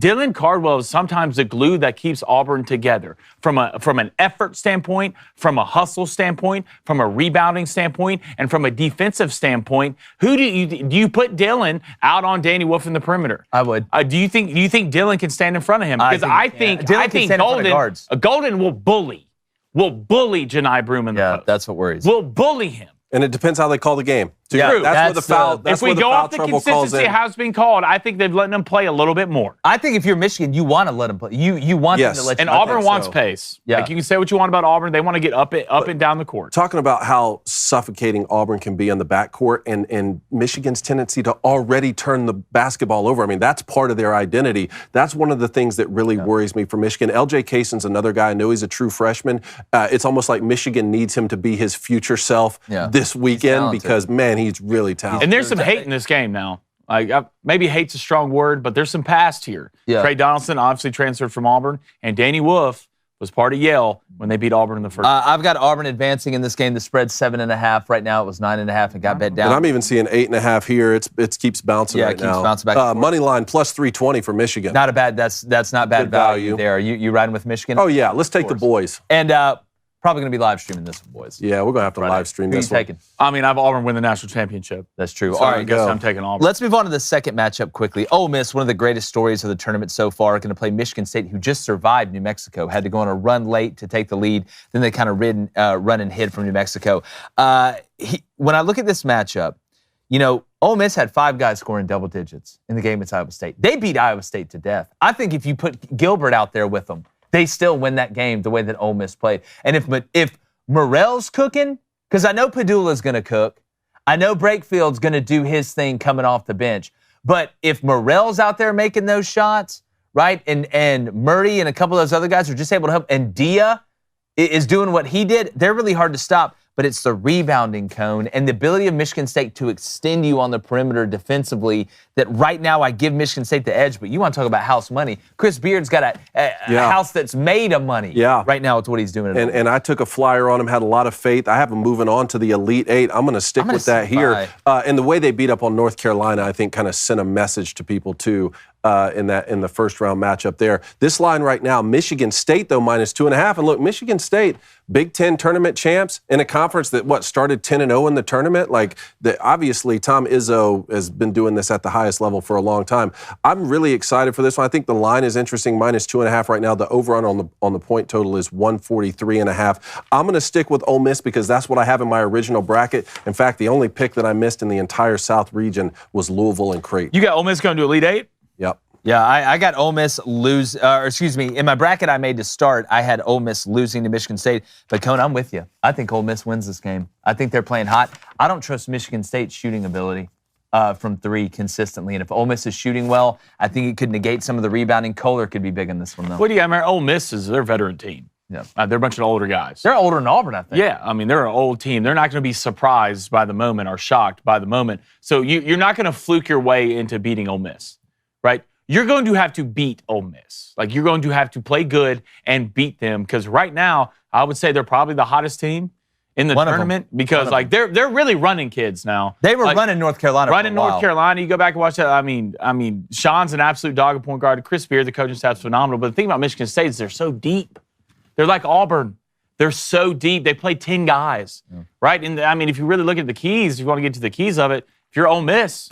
C: Dylan Cardwell is sometimes the glue that keeps Auburn together from an effort standpoint, from a hustle standpoint, from a rebounding standpoint, and from a defensive standpoint. Who do you put Dylan out on Danny Wolf in the perimeter?
A: I would.
C: Do you think Dylan can stand in front of him? Because I think Golden will bully Janai Broom in the post.
A: That's what worries.
C: Will bully him.
B: And it depends how they call the game.
A: Yeah,
B: that's where the foul. That's
C: if we go off the consistency of how it's being called, I think they've let them play a little bit more.
A: I think if you're Michigan, you want to let them play. You want them to let you.
C: And Auburn wants pace.
A: Yeah.
C: Like you can say what you want about Auburn, they want to get up and down the court.
B: Talking about how suffocating Auburn can be on the backcourt and Michigan's tendency to already turn the basketball over. I mean, that's part of their identity. That's one of the things that really worries me for Michigan. LJ Cason's another guy. I know he's a true freshman. It's almost like Michigan needs him to be his future self this weekend because, man, he's really talented.
C: And there's some hate in this game now. Maybe hate's a strong word, but there's some past here.
A: Yeah.
C: Trey Donaldson obviously transferred from Auburn, and Danny Wolf was part of Yale when they beat Auburn in the first.
A: I've got Auburn advancing in this game. The spread's 7.5. Right now it was 9.5 and got bet down.
B: And I'm even seeing 8.5 here. It keeps bouncing right now.
A: Yeah, it keeps bouncing back.
B: Money line plus 320 for Michigan.
A: Not a bad. That's not bad value there. You riding with Michigan?
B: Oh yeah, let's take the boys.
A: And probably going to be live streaming this one, boys.
B: Yeah, we're going to have to live stream this one.
A: Who are you taking?
C: I mean, I have Auburn win the national championship.
A: That's true.
C: So
A: All right,
C: I guess I'm taking Auburn.
A: Let's move on to the second matchup quickly. Ole Miss, one of the greatest stories of the tournament so far, going to play Michigan State, who just survived New Mexico. Had to go on a run late to take the lead. Then they kind of run and hid from New Mexico. When I look at this matchup, Ole Miss had 5 guys scoring double digits in the game against Iowa State. They beat Iowa State to death. I think if you put Gilbert out there with them, they still win that game the way that Ole Miss played. And if Morrell's cooking, because I know Padula's going to cook. I know Breakfield's going to do his thing coming off the bench. But if Morrell's out there making those shots, right, and Murray and a couple of those other guys are just able to help, and Dia is doing what he did, they're really hard to stop. But it's the rebounding cone and the ability of Michigan State to extend you on the perimeter defensively that right now I give Michigan State the edge. But you want to talk about house money. Chris Beard's got a house that's made of money right now with what he's doing.
B: And I took a flyer on him, had a lot of faith. I have him moving on to the Elite Eight. I'm going to stick with that here. And the way they beat up on North Carolina, I think kind of sent a message to people too. In the first round matchup there. This line right now, Michigan State though minus 2.5. And look, Michigan State, Big Ten tournament champs in a conference that started 10-0 in the tournament. Like obviously Tom Izzo has been doing this at the highest level for a long time. I'm really excited for this one. I think the line is interesting, minus 2.5 right now. The over on the point total is 143.5. I'm going to stick with Ole Miss because that's what I have in my original bracket. In fact, the only pick that I missed in the entire South region was Louisville and Creighton.
C: You got Ole Miss going to Elite Eight?
B: Yep.
A: Yeah, I got Ole Miss in my bracket I made to start, I had Ole Miss losing to Michigan State. But, Cone, I'm with you. I think Ole Miss wins this game. I think they're playing hot. I don't trust Michigan State's shooting ability from 3 consistently. And if Ole Miss is shooting well, I think it could negate some of the rebounding. Kohler could be big in this one, though.
C: What do you got? Ole Miss is their veteran team.
A: Yeah.
C: They're a bunch of older guys.
A: They're older than Auburn, I think.
C: Yeah, I mean, they're an old team. They're not going to be surprised by the moment or shocked by the moment. So you're not going to fluke your way into beating Ole Miss, right? you're going to have to beat Ole Miss. Like, you're going to have to play good and beat them, because right now, I would say they're probably the hottest team in the tournament, because like they're really running kids now.
A: They were
C: like,
A: running North Carolina.
C: Running North Carolina. You go back and watch that. I mean, Sean's an absolute dog at point guard. Chris Beard, the coaching staff's phenomenal. But the thing about Michigan State is they're so deep. They're like Auburn. They're so deep. They play 10 guys, right? And I mean, if you really look at the keys, if you want to get to the keys of it, if you're Ole Miss,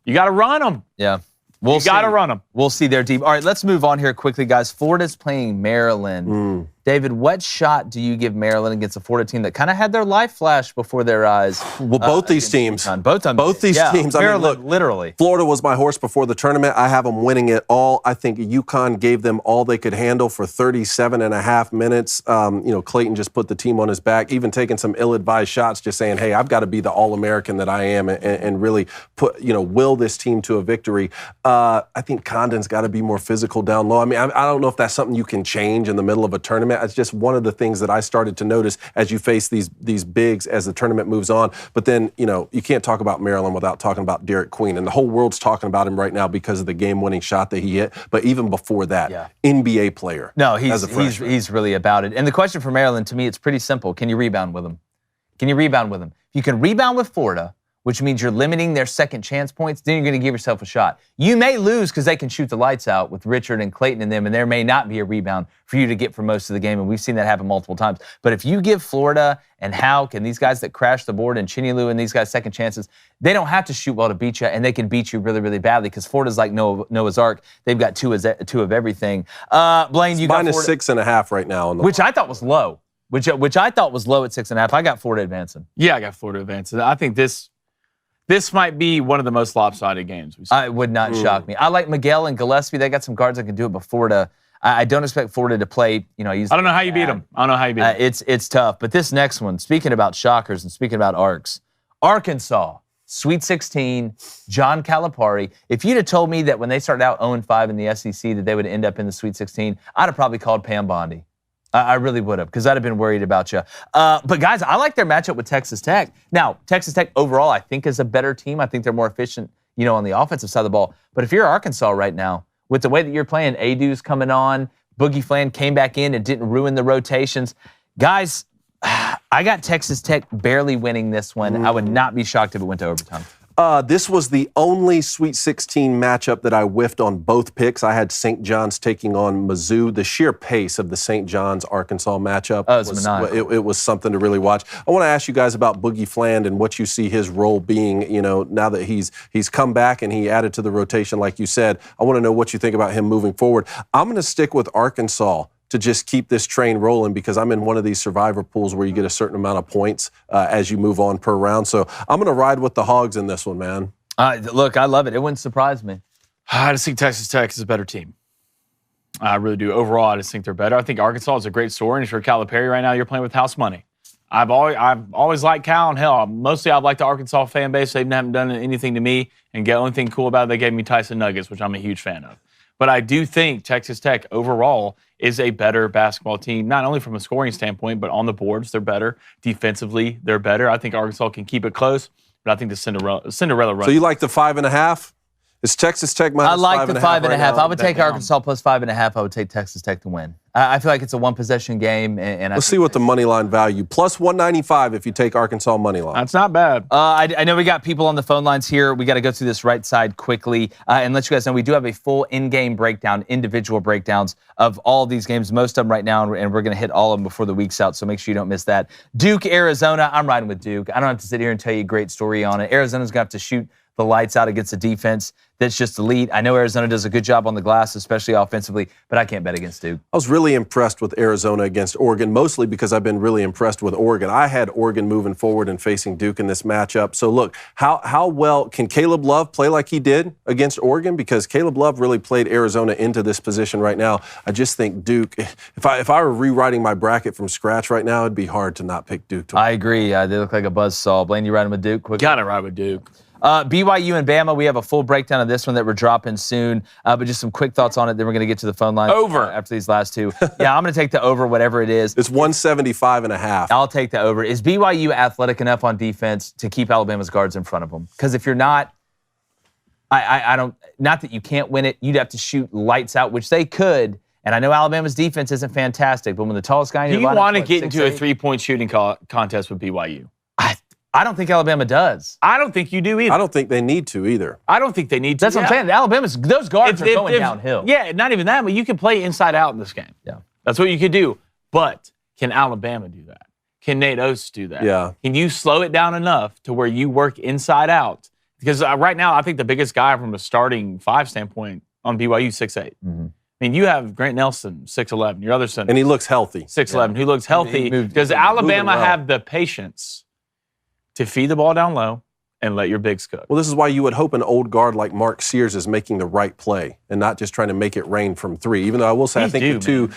C: you got to run them.
A: Yeah.
C: You got to run them.
A: We'll see they're deep. All right, let's move on here quickly, guys. Florida's playing Maryland. David, what shot do you give Maryland against a Florida team that kind of had their life flash before their eyes?
B: Well, both these teams.
A: Both these
B: teams. I mean, look,
A: literally.
B: Florida was my horse before the tournament. I have them winning it all. I think UConn gave them all they could handle for 37 and a half minutes. Clayton just put the team on his back, even taking some ill-advised shots, just saying, hey, I've got to be the All-American that I am and really will this team to a victory. I think Condon's got to be more physical down low. I mean, I don't know if that's something you can change in the middle of a tournament. It's just one of the things that I started to notice as you face these bigs as the tournament moves on. But then, you can't talk about Maryland without talking about Derik Queen. And the whole world's talking about him right now because of the game-winning shot that he hit. But even before that, NBA player.
A: No, he's really about it. And the question for Maryland, to me, it's pretty simple. Can you rebound with him? If you can rebound with Florida, which means you're limiting their second chance points, then you're going to give yourself a shot. You may lose because they can shoot the lights out with Richard and Clayton and them, and there may not be a rebound for you to get for most of the game, and we've seen that happen multiple times. But if you give Florida and Houck and these guys that crash the board and Chinyelu and these guys second chances, they don't have to shoot well to beat you, and they can beat you really, really badly because Florida's like Noah's Ark. They've got two of everything. Blaine, you got
B: minus 6.5 right now.
A: Which I thought was low. Which I thought was low at 6.5. I got Florida advancing.
C: Yeah, I got Florida advancing. I think this might be one of the most lopsided games we've seen.
A: It would not shock me. I like Miguel and Gillespie. They got some guards that can do it, but Florida, I don't expect Florida to play,
C: I don't know how you beat them.
A: It's tough. But this next one, speaking about shockers and speaking about arcs, Arkansas, Sweet 16, John Calipari. If you'd have told me that when they started out 0-5 in the SEC that they would end up in the Sweet 16, I'd have probably called Pam Bondi. I really would have, because I'd have been worried about you. But, guys, I like their matchup with Texas Tech. Now, Texas Tech overall, I think, is a better team. I think they're more efficient, on the offensive side of the ball. But if you're Arkansas right now, with the way that you're playing, Adu's coming on, Boogie Flan came back in and didn't ruin the rotations. Guys, I got Texas Tech barely winning this one. I would not be shocked if it went to overtime.
B: This was the only Sweet 16 matchup that I whiffed on both picks. I had St. John's taking on Mizzou. The sheer pace of the St. John's-Arkansas matchup it was something to really watch. I want to ask you guys about Boogie Fland and what you see his role being, now that he's come back and he added to the rotation like you said. I want to know what you think about him moving forward. I'm going to stick with Arkansas to just keep this train rolling because I'm in one of these survivor pools where you get a certain amount of points as you move on per round. So I'm going to ride with the Hogs in this one, man.
A: Look, I love it. It wouldn't surprise me.
C: I just think Texas Tech is a better team. I really do. Overall, I just think they're better. I think Arkansas is a great story. And if you're Calipari right now, you're playing with house money. I've always liked Cal, and hell, mostly I've liked the Arkansas fan base. They haven't done anything to me. And the only thing cool about it, they gave me Tyson Nuggets, which I'm a huge fan of. But I do think Texas Tech overall is a better basketball team, not only from a scoring standpoint, but on the boards, they're better. Defensively, they're better. I think Arkansas can keep it close, but I think the Cinderella run.
B: So you like the 5.5? Is Texas Tech minus 5.5?
A: I like the 5.5.
B: Right
A: I would take Arkansas plus 5.5. I would take Texas Tech to win. I feel like it's a one-possession game. And
B: let's see what the money line value. Plus 195 if you take Arkansas money line.
C: That's not bad.
A: I know we got people on the phone lines here. We got to go through this right side quickly and let you guys know we do have a full in-game breakdown, individual breakdowns of all of these games, most of them right now, and we're going to hit all of them before the week's out, so make sure you don't miss that. Duke, Arizona. I'm riding with Duke. I don't have to sit here and tell you a great story on it. Arizona's going to have to shoot the lights out against a defense that's just elite. I know Arizona does a good job on the glass, especially offensively, but I can't bet against Duke.
B: I was really impressed with Arizona against Oregon, mostly because I've been really impressed with Oregon. I had Oregon moving forward and facing Duke in this matchup. So look, how well can Caleb Love play like he did against Oregon? Because Caleb Love really played Arizona into this position right now. I just think Duke, if I were rewriting my bracket from scratch right now, it'd be hard to not pick Duke.
A: I agree. They look like a buzzsaw. Blaine, you riding with Duke? Quick.
C: Gotta ride with Duke.
A: BYU and Bama, we have a full breakdown of this one that we're dropping soon, but just some quick thoughts on it. Then we're going to get to the phone line.
C: Over.
A: After these last two. Yeah, I'm going to take the over, whatever it is.
B: It's 175.5.
A: I'll take the over. Is BYU athletic enough on defense to keep Alabama's guards in front of them? Because if you're not, I don't, not that you can't win it. You'd have to shoot lights out, which they could. And I know Alabama's defense isn't fantastic, but when the tallest guy in your
C: lineup, do you want to get
A: 6'8",
C: into a three-point shooting contest with BYU?
A: I don't think Alabama does.
C: I don't think you do either.
B: I don't think they need to either.
C: I don't think they need to.
A: That's what I'm saying. Alabama's, those guards are going downhill.
C: Yeah, not even that, but you can play inside out in this game.
A: Yeah.
C: That's what you could do. But can Alabama do that? Can Nate Oates do that?
B: Yeah.
C: Can you slow it down enough to where you work inside out? Because right now, I think the biggest guy from a starting five standpoint on BYU is 6'8".
A: Mm-hmm.
C: I mean, you have Grant Nelson, 6'11", your other center.
B: And he looks healthy.
C: 6'11", who looks healthy. Does Alabama have the patience to feed the ball down low and let your bigs cook?
B: Well, this is why you would hope an old guard like Mark Sears is making the right play and not just trying to make it rain from three. Even though I will say, I think the two,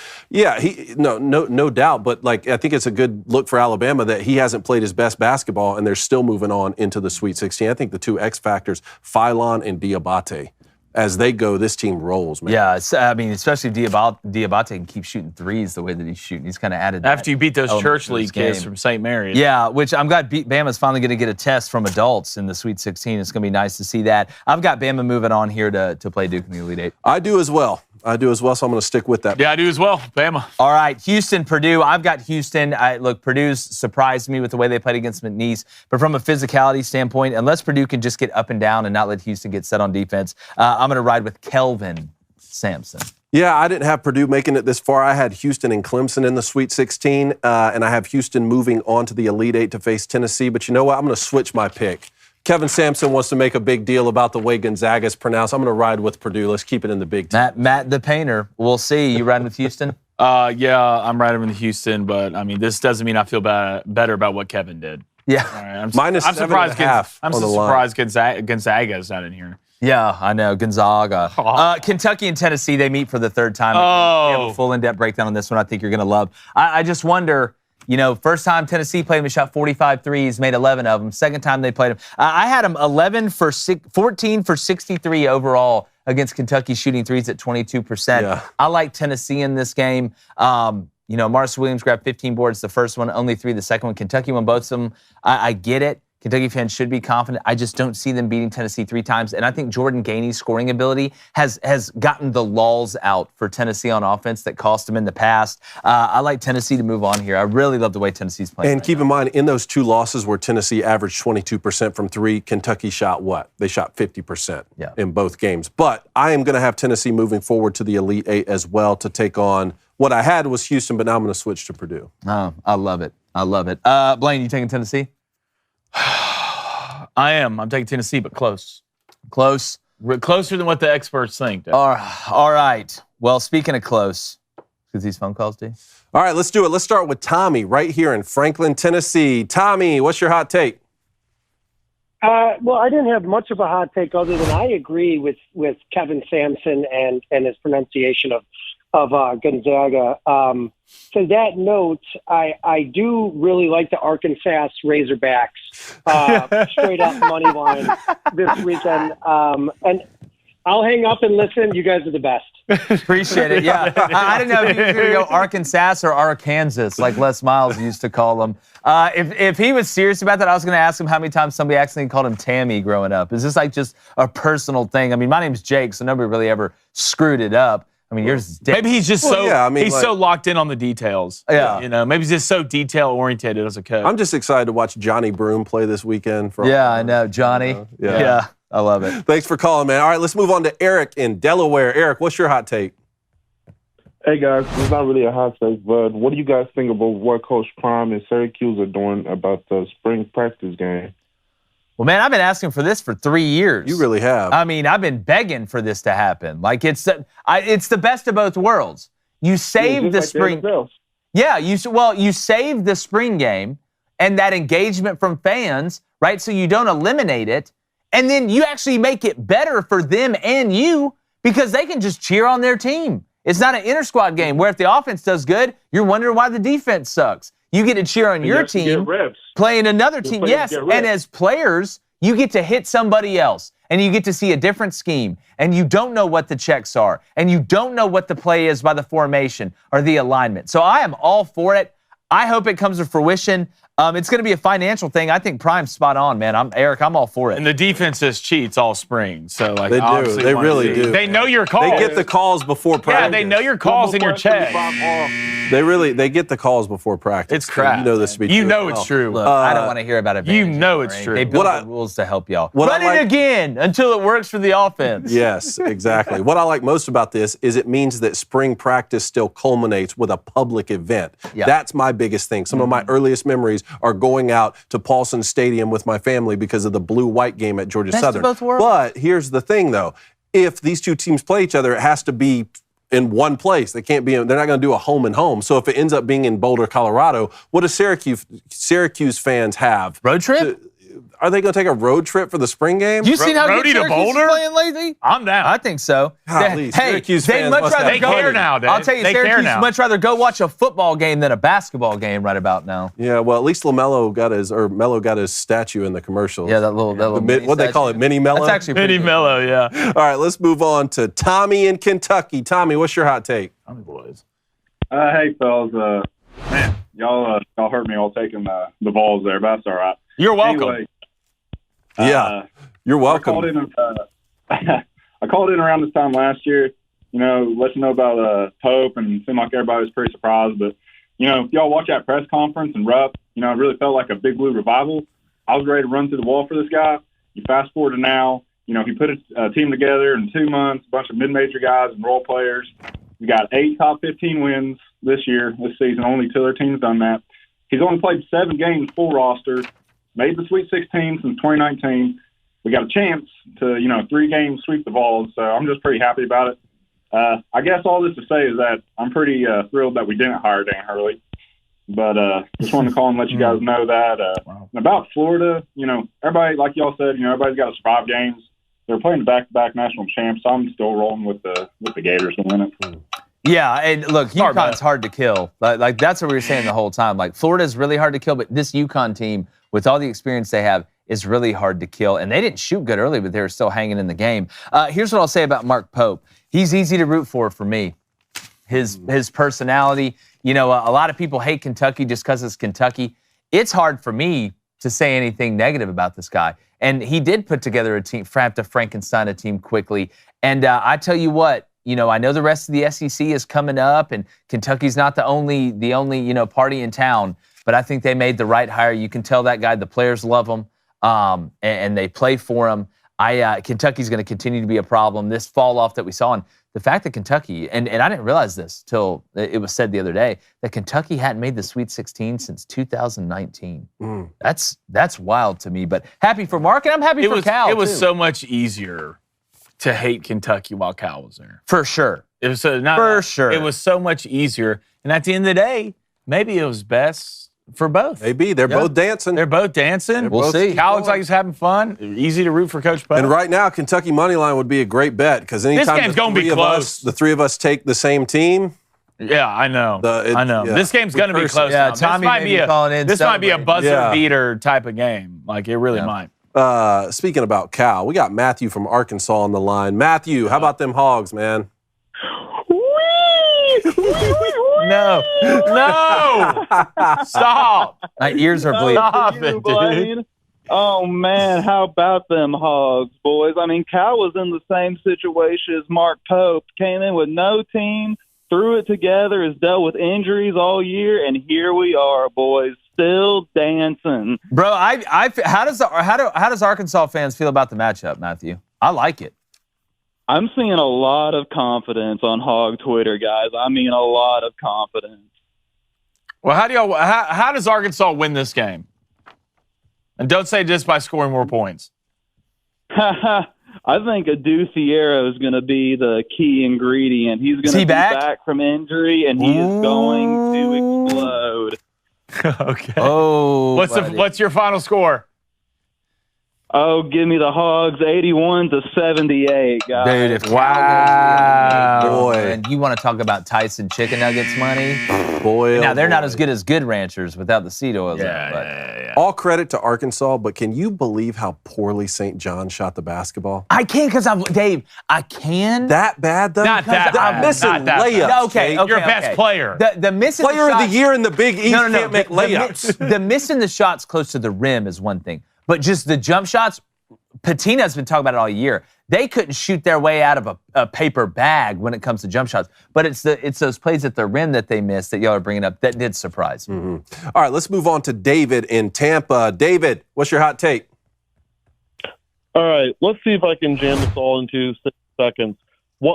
B: no doubt. But like, I think it's a good look for Alabama that he hasn't played his best basketball and they're still moving on into the Sweet 16. I think the two X factors, Philon and Diabate. As they go, this team rolls, man.
A: Yeah, I mean, especially if Diabate can keep shooting threes the way that he's shooting. He's kind of added that.
C: After you beat those Church League kids from St. Mary's.
A: Yeah, which I'm glad Bama's finally going to get a test from adults in the Sweet 16. It's going to be nice to see that. I've got Bama moving on here to play Duke in the Elite Eight.
B: I do as well, so I'm going to stick with that.
C: Yeah, I do as well, Bama.
A: All right, Houston, Purdue. I've got Houston. Look, Purdue's surprised me with the way they played against McNeese, but from a physicality standpoint, unless Purdue can just get up and down and not let Houston get set on defense, I'm going to ride with Kelvin Sampson.
B: Yeah, I didn't have Purdue making it this far. I had Houston and Clemson in the Sweet 16, and I have Houston moving on to the Elite Eight to face Tennessee. But you know what? I'm going to switch my pick. Kevin Sampson wants to make a big deal about the way Gonzaga is pronounced. I'm going to ride with Purdue. Let's keep it in the Big Ten.
A: Matt the Painter. We'll see. You riding with Houston?
C: Yeah, I'm riding with Houston, but I mean, this doesn't mean I feel better about what Kevin did.
A: Yeah.
C: Right,
B: I'm surprised.
C: I'm surprised Gonzaga is not in here.
A: Yeah, I know. Gonzaga. Kentucky and Tennessee, they meet for the third time. We have a full in-depth breakdown on this one I think you're going to love. I just wonder, first time Tennessee played him, he shot 45 threes, made 11 of them. Second time they played him. I had him 14 for 63 overall against Kentucky, shooting threes at 22%.
B: Yeah.
A: I like Tennessee in this game. Marcus Williams grabbed 15 boards the first one, only 3 the second one. Kentucky won both of them. I get it. Kentucky fans should be confident. I just don't see them beating Tennessee 3 times. And I think Jordan Gainey's scoring ability has gotten the lulls out for Tennessee on offense that cost them in the past. I like Tennessee to move on here. I really love the way Tennessee's playing.
B: And keep in mind, in those 2 losses where Tennessee averaged 22% from 3, Kentucky shot what? They shot 50% in both games. But I am going to have Tennessee moving forward to the Elite Eight as well to take on what I had was Houston, but now I'm going to switch to Purdue.
A: Oh, I love it. I love it. Blaine, you taking Tennessee?
C: I am. I'm taking Tennessee, but close.
A: Close?
C: Closer than what the experts think.
A: All right. Well, speaking of close, because these phone calls, D?
B: All right, let's do it. Let's start with Tommy right here in Franklin, Tennessee. Tommy, what's your hot take?
K: Well, I didn't have much of a hot take other than I agree with Kevin Sampson and his pronunciation of Gonzaga. To that note, I do really like the Arkansas Razorbacks straight up money line this weekend. And I'll hang up and listen. You guys are the best.
A: Appreciate it. Yeah. I didn't know if you were going to go Arkansas or Arkansas, like Les Miles used to call them. If he was serious about that, I was going to ask him how many times somebody accidentally called him Tammy growing up. Is this like just a personal thing? I mean, my name's Jake, so nobody really ever screwed it up. I mean, yours is
C: maybe he's just so locked in on the details.
A: Yeah.
C: Maybe he's just so detail-oriented as a coach.
B: I'm just excited to watch Johnny Broom play this weekend.
A: I know. Johnny. Yeah. I love it.
B: Thanks for calling, man. All right, let's move on to Eric in Delaware. Eric, what's your hot take?
L: Hey, guys. It's not really a hot take, but what do you guys think about what Coach Prime and Syracuse are doing about the spring practice game?
A: Well, man, I've been asking for this for 3 years.
B: You really have.
A: I mean, I've been begging for this to happen. Like, it's the best of both worlds. You save the spring. Yeah, you save the spring game and that engagement from fans, right? So you don't eliminate it. And then you actually make it better for them and you because they can just cheer on their team. It's not an inter-squad game where if the offense does good, you're wondering why the defense sucks. You get to cheer on your team playing another team. Yes, and as players, you get to hit somebody else, and you get to see a different scheme, and you don't know what the checks are, and you don't know what the play is by the formation or the alignment. So I am all for it. I hope it comes to fruition. It's going to be a financial thing. I think Prime's spot on, man. Eric, I'm all for it.
C: And the defense has cheats all spring. So, like,
B: They do.
C: obviously
B: They
C: wanna
B: really
C: see-
B: do.
C: They know your calls.
B: They get the calls before practice.
C: Yeah, they know your calls and your checks.
B: They get the calls before practice.
C: It's crap.
B: You know this to be true.
C: You know it's true.
A: Look, I don't want to hear about it.
C: You know it's true.
A: They build the rules to help y'all.
B: What
A: Run
B: I like-
A: it again until it works for the offense.
B: Yes, exactly. What I like most about this is it means that spring practice still culminates with a public event.
A: Yeah.
B: That's my biggest thing. Some of my earliest memories are going out to Paulson Stadium with my family because of the blue-white game at Georgia
A: Best of
B: Southern.
A: both worlds.
B: But here's the thing, though. If these two teams play each other, it has to be in one place. They can't be. They're not going to do a home and home. So if it ends up being in Boulder, Colorado, what do Syracuse fans have?
A: Road trip?
B: Are they going to take a road trip for the spring game?
A: You seen how good
C: Roadie to
A: Syracuse is
C: Boulder?
A: playing lately?
C: I'm down.
A: I think so.
B: Golly, Syracuse
A: they'd
B: fans
A: much
B: must have
A: rather
C: They
A: go.
C: care now, Dave.
A: I'll tell you,
C: They care
A: Syracuse
C: now.
A: much rather go watch a football game than a basketball game right about now.
B: Yeah, well, at least Melo got his statue in the commercials.
A: Yeah, that little
B: What they call it, mini Melo.
A: That's actually pretty
C: Mini
A: good.
C: Mellow, yeah.
B: All right, let's move on to Tommy in Kentucky. Tommy, what's your hot take?
C: Tommy boys.
M: Hey, fellas. Man, y'all hurt me all taking the balls there, but that's all right.
C: You're welcome.
M: Anyway,
B: Yeah, you're welcome.
M: I called in around this time last year, let you know about Pope, and it seemed like everybody was pretty surprised. But, if y'all watch that press conference and Rupp, it really felt like a Big Blue revival. I was ready to run through the wall for this guy. You fast forward to now, he put a team together in 2 months, a bunch of mid-major guys and role players. We got 8 top 15 wins this season. Only 2 other teams done that. He's only played 7 games full roster, made the Sweet 16 since 2019. We got a chance to, 3 games sweep the Vols, so I'm just pretty happy about it. I guess all this to say is that I'm pretty thrilled that we didn't hire Dan Hurley. But just wanted to call and let you guys know that. And about Florida, everybody, like y'all said, everybody's got to survive games. They're playing the back-to-back national champs, so I'm still rolling with the Gators to win it.
A: Yeah, and look, UConn's hard to kill. Like that's what we were saying the whole time. Like Florida's really hard to kill, but this UConn team, with all the experience they have, is really hard to kill. And they didn't shoot good early, but they were still hanging in the game. Here's what I'll say about Mark Pope. He's easy to root for me. His personality. A lot of people hate Kentucky just because it's Kentucky. It's hard for me to say anything negative about this guy. And he did put together a team, have to Frankenstein a team quickly. And I tell you what, I know the rest of the SEC is coming up, and Kentucky's not the only party in town. But I think they made the right hire. You can tell that guy. The players love him, and they play for him. Kentucky's going to continue to be a problem. This fall off that we saw, and the fact that Kentucky, and I didn't realize this till it was said the other day, that Kentucky hadn't made the Sweet 16 since 2019. That's wild to me. But happy for Mark, and I'm happy for Cal.
C: It was
A: too.
C: so much easier to hate Kentucky while Cal was there.
A: For sure.
C: It was
A: sure.
C: It was so much easier. And at the end of the day, maybe it was best for both.
B: Maybe. They're both dancing.
C: They're both dancing.
A: We'll see.
C: Cal looks like he's having fun. Easy to root for Coach Pope.
B: And right now, Kentucky money line would be a great bet because anytime
C: game's gonna be close.
B: the 3 of us take the same team.
C: Yeah, I know.
B: I know. Yeah.
C: This game's going to be close.
A: Yeah,
C: now.
A: Tommy may be calling in.
C: This might be a buzzer
B: Yeah.
C: beater type of game. Like, it really might.
B: Speaking about Cal, we got Matthew from Arkansas on the line. Matthew, how about them Hogs, man?
C: No. Stop.
A: My ears are bleeding.
C: Stop it, dude.
N: Oh, man, how about them Hogs, boys? I mean, Cal was in the same situation as Mark Pope. Came in with no team, threw it together, has dealt with injuries all year, and here we are, boys, still dancing.
A: Bro, how does Arkansas fans feel about the matchup, Matthew? I like it.
N: I'm seeing a lot of confidence on Hog Twitter, guys. I mean, a lot of confidence.
C: Well, how does Arkansas win this game? And don't say just by scoring more points.
N: I think Adu Sierra is going to be the key ingredient. He's going to be back from injury, and he is going to explode.
C: Okay.
A: Oh,
C: What's your final score?
N: Oh, give me the Hogs, 81-78, guys.
A: Dude, if
C: wow,
B: boy,
A: and you want to talk about Tyson chicken nuggets money?
B: Boy,
A: now
B: oh
A: they're not
B: boy.
A: as good as Good Ranchers without the seed oils. in it, but
B: All credit to Arkansas, but can you believe how poorly St. John shot the basketball?
A: I can because Dave. I can.
B: That bad though?
C: Not that
B: I'm
C: bad.
B: missing
C: Not that bad.
B: layups.
A: No, okay,
B: Jake.
A: okay,
C: You're best player.
A: The missing
B: Player
A: the
B: of the
A: shots,
B: year in the Big East can't make layups.
A: The missing the shots close to the rim is one thing, but just the jump shots. Patina's been talking about it all year. They couldn't shoot their way out of a paper bag when it comes to jump shots. But it's those plays at the rim that they missed that y'all are bringing up that did surprise me.
B: Mm-hmm. All right, let's move on to David in Tampa. David, what's your hot take?
O: All right, let's see if I can jam this all into 6 seconds.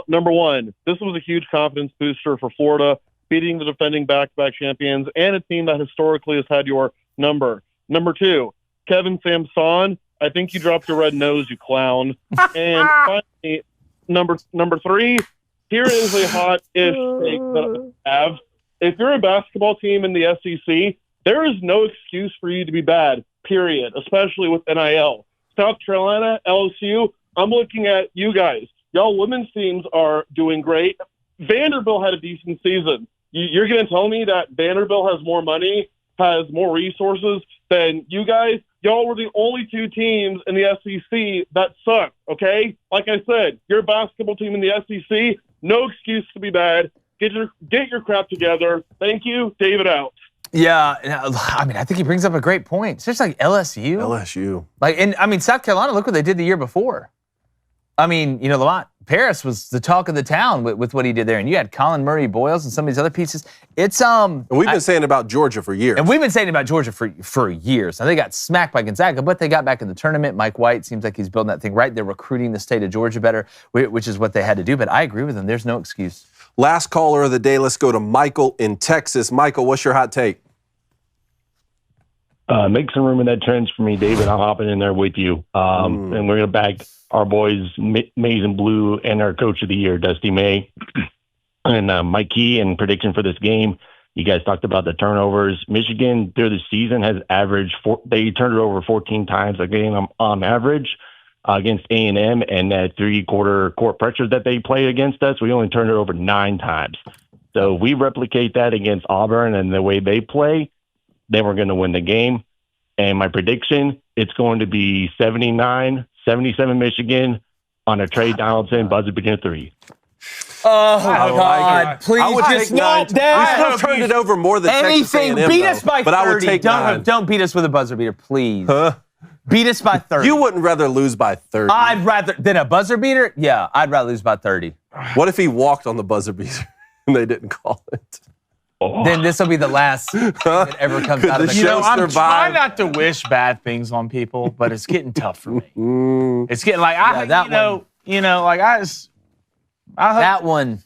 O: Number one, this was a huge confidence booster for Florida, beating the defending back-to-back champions and a team that historically has had your number. Number two, Kevin Sampson, I think you dropped your red nose, you clown. And finally, number three, here is a hot-ish take that I have. If you're a basketball team in the SEC, there is no excuse for you to be bad, period, especially with NIL. South Carolina, LSU, I'm looking at you guys. Y'all women's teams are doing great. Vanderbilt had a decent season. You're going to tell me that Vanderbilt has more money, has more resources than you guys? Y'all were the only 2 teams in the SEC that sucked, okay? Like I said, you're a basketball team in the SEC. No excuse to be bad. Get your crap together. Thank you. David out.
A: Yeah, I mean, I think he brings up a great point. It's just like LSU. South Carolina, look what they did the year before. I mean, Lamont Paris was the talk of the town with what he did there, and you had Colin Murray Boyles and some of these other pieces. It's
B: And we've been saying about Georgia for years.
A: And we've been saying about Georgia for years. Now they got smacked by Gonzaga, but they got back in the tournament. Mike White seems like he's building that thing right. They're recruiting the state of Georgia better, which is what they had to do. But I agree with him. There's no excuse.
B: Last caller of the day. Let's go to Michael in Texas. Michael, what's your hot take?
P: Make some room in that trench for me, David. I'm hopping in there with you. And we're going to back our boys, Maize and Blue, and our coach of the year, Dusty May. And my key and prediction for this game, you guys talked about the turnovers. Michigan, through the season, has averaged they turned it over 14 times a game on average against A&M, and that 3-quarter court pressure that they played against us, we only turned it over 9 times. So we replicate that against Auburn and the way they play, then we're going to win the game. And my prediction, it's going to be 79-77 Michigan on a Trey Donaldson buzzer beater 3.
A: Oh, God. Please
B: I would
A: just
B: take 9.
A: not that.
B: We still turned it over more than
A: anything.
B: Texas A&M,
A: beat us by 30.
B: But I would take 9.
A: Don't beat us with a buzzer beater, please.
B: Huh?
A: Beat us by 30.
B: You wouldn't rather lose by 30.
A: I'd rather than a buzzer beater? Yeah, I'd rather lose by 30.
B: What if he walked on the buzzer beater and they didn't call it?
A: Then this will be the last thing that ever comes out of the show.
C: I'm trying not to wish bad things on people, but it's getting tough for me. It's getting like that
A: one.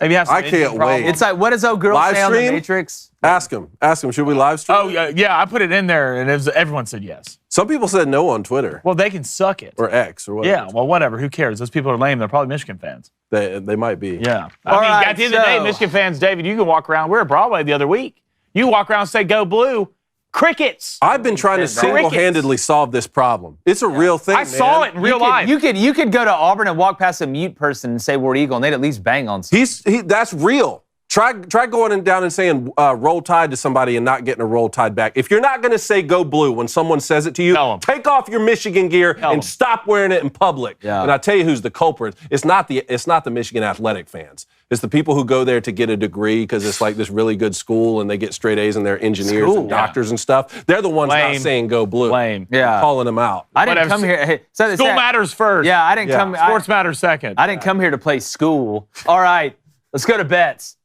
C: Maybe have some
B: I can't wait.
A: It's like, what does old girl
B: Live
A: say on the
B: stream?
A: Matrix?
B: Ask him. Should we live stream?
C: Oh, yeah, I put it in there, and everyone said yes.
B: Some people said no on Twitter.
C: Well, they can suck it.
B: Or X or whatever.
C: Yeah, well, whatever. Who cares? Those people are lame. They're probably Michigan fans.
B: They might be.
C: Yeah. I mean, at the end of the day, Michigan fans, David, you can walk around. We were at Broadway the other week. You walk around and say, go blue. Crickets.
B: I've been trying to single-handedly solve this problem. It's a real thing,
C: I saw it in real life.
A: You could go to Auburn and walk past a mute person and say War Eagle, and they'd at least bang on something.
B: That's real. Try going down and saying roll tide to somebody and not getting a roll tide back. If you're not going to say go blue when someone says it to you, take off your Michigan gear and stop wearing it in public.
A: Yeah.
B: And I tell you who's the culprit. It's not the Michigan athletic fans. It's the people who go there to get a degree because it's like this really good school and they get straight A's and they're engineers and doctors and stuff. They're the ones not saying go blue.
A: Yeah.
B: Calling them out.
A: I didn't come here. Hey,
C: school matters first.
A: Yeah, I didn't come.
C: Sports matters second.
A: I didn't come here to play school. All right, let's go to bets.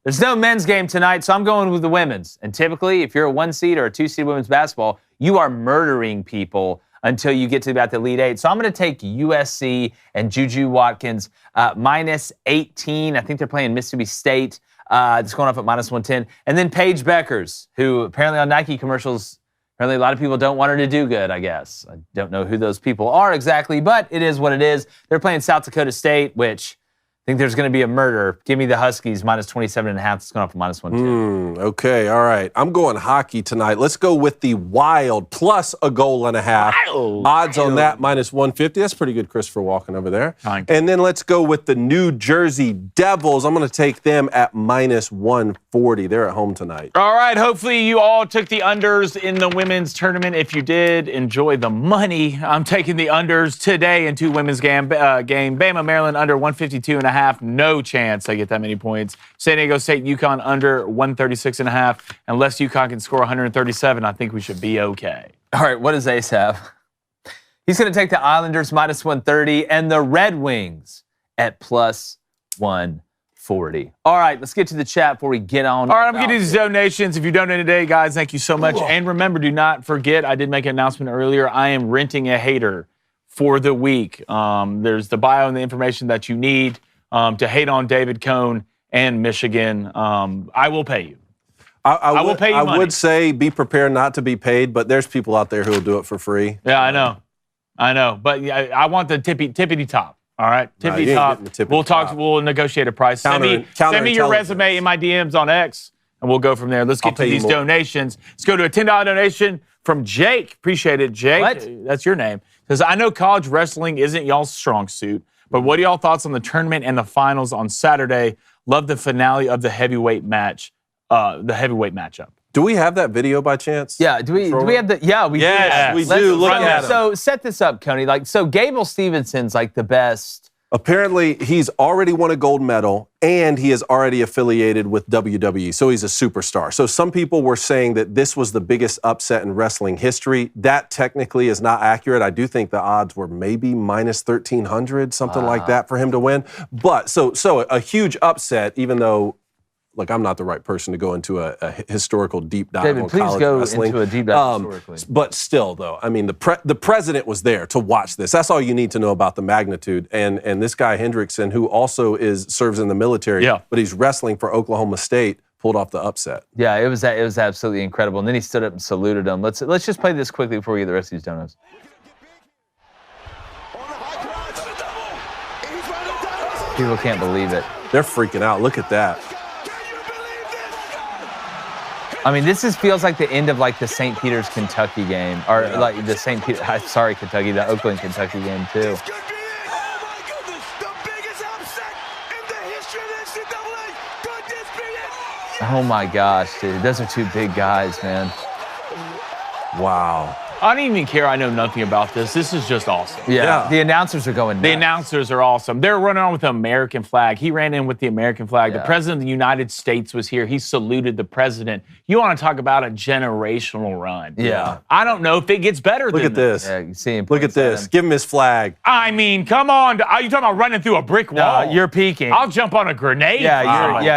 A: There's no men's game tonight, so I'm going with the women's. And typically, if you're a 1-seed or a 2-seed women's basketball, you are murdering people until you get to about the Elite Eight. So I'm going to take USC and Juju Watkins minus 18. I think they're playing Mississippi State. It's going off at minus 110. And then Paige Beckers, who apparently on Nike commercials, apparently a lot of people don't want her to do good, I guess. I don't know who those people are exactly, but it is what it is. They're playing South Dakota State, which think there's going to be a murder. Give me the Huskies minus 27.5. It's going off minus 110.
B: Okay, all right. I'm going hockey tonight. Let's go with the Wild plus a goal and a half. Odds on that minus 150. That's pretty good, Christopher Walken over there. And then let's go with the New Jersey Devils. I'm going to take them at minus 140. They're at home tonight.
C: All right. Hopefully you all took the unders in the women's tournament. If you did, enjoy the money. I'm taking the unders today in 2 women's game. Bama, Maryland under 152.5. No chance they get that many points. San Diego State, UConn under 136.5. Unless UConn can score 137, I think we should be okay.
A: All right, what does Ace have? He's going to take the Islanders minus 130 and the Red Wings at plus 140. All right, let's get to the chat before we get on.
C: All right, I'm getting these donations. If you donated today, guys, thank you so much. And remember, do not forget, I did make an announcement earlier. I am renting a hater for the week. There's the bio and the information that you need to hate on David Cone and Michigan. I will pay you. I will pay you money.
B: I would say be prepared not to be paid, but there's people out there who will do it for free.
C: Yeah, I know. But I want the tippity top. All right, tippity top. We'll talk. We'll negotiate a price. Send me your resume in my DMs on X, and we'll go from there. Let's get to these donations. Let's go to a $10 donation from Jake. Appreciate it, Jake.
A: What?
C: That's your name. Because I know college wrestling isn't y'all's strong suit. But what are y'all thoughts on the tournament and the finals on Saturday? Love the finale of the heavyweight match, the heavyweight matchup.
B: Do we have that video by chance?
A: Yeah. Do we have the? Yeah, we do.
B: Yes, we do. Look at him.
A: So set this up, Coney. So Gable Stevenson's like the best.
B: Apparently, he's already won a gold medal, and he is already affiliated with WWE, so he's a superstar. So some people were saying that this was the biggest upset in wrestling history. That technically is not accurate. I do think the odds were maybe minus 1,300, something like that, for him to win. But so a huge upset, even though, like, I'm not the right person to go into a historical deep dive on college wrestling.
A: Into a deep dive historically.
B: But still, though, I mean, the president was there to watch this. That's all you need to know about the magnitude. And this guy Hendrickson, who also serves in the military, but he's wrestling for Oklahoma State, pulled off the upset.
A: Yeah, it was absolutely incredible. And then he stood up and saluted him. Let's just play this quickly before we get the rest of these donuts. People can't believe it.
B: They're freaking out. Look at that.
A: I mean, this feels like the end of like the St. Peter's, Kentucky game, or like the Kentucky, the Oakland, Kentucky game too. Oh my gosh, dude, those are 2 big guys, man.
B: Wow.
C: I don't even care. I know nothing about this. This is just awesome.
A: Yeah. The announcers are going nuts.
C: The announcers are awesome. They're running on with the American flag. He ran in with the American flag. The president of the United States was here. He saluted the president. You want to talk about a generational run.
A: Yeah.
C: I don't know if it gets better
B: Look
C: than
B: at this.
A: Yeah, you see him.
B: Look at this. Give him his flag.
C: I mean, come on. Are you talking about running through a brick wall?
A: No, you're peeking.
C: I'll jump on a grenade.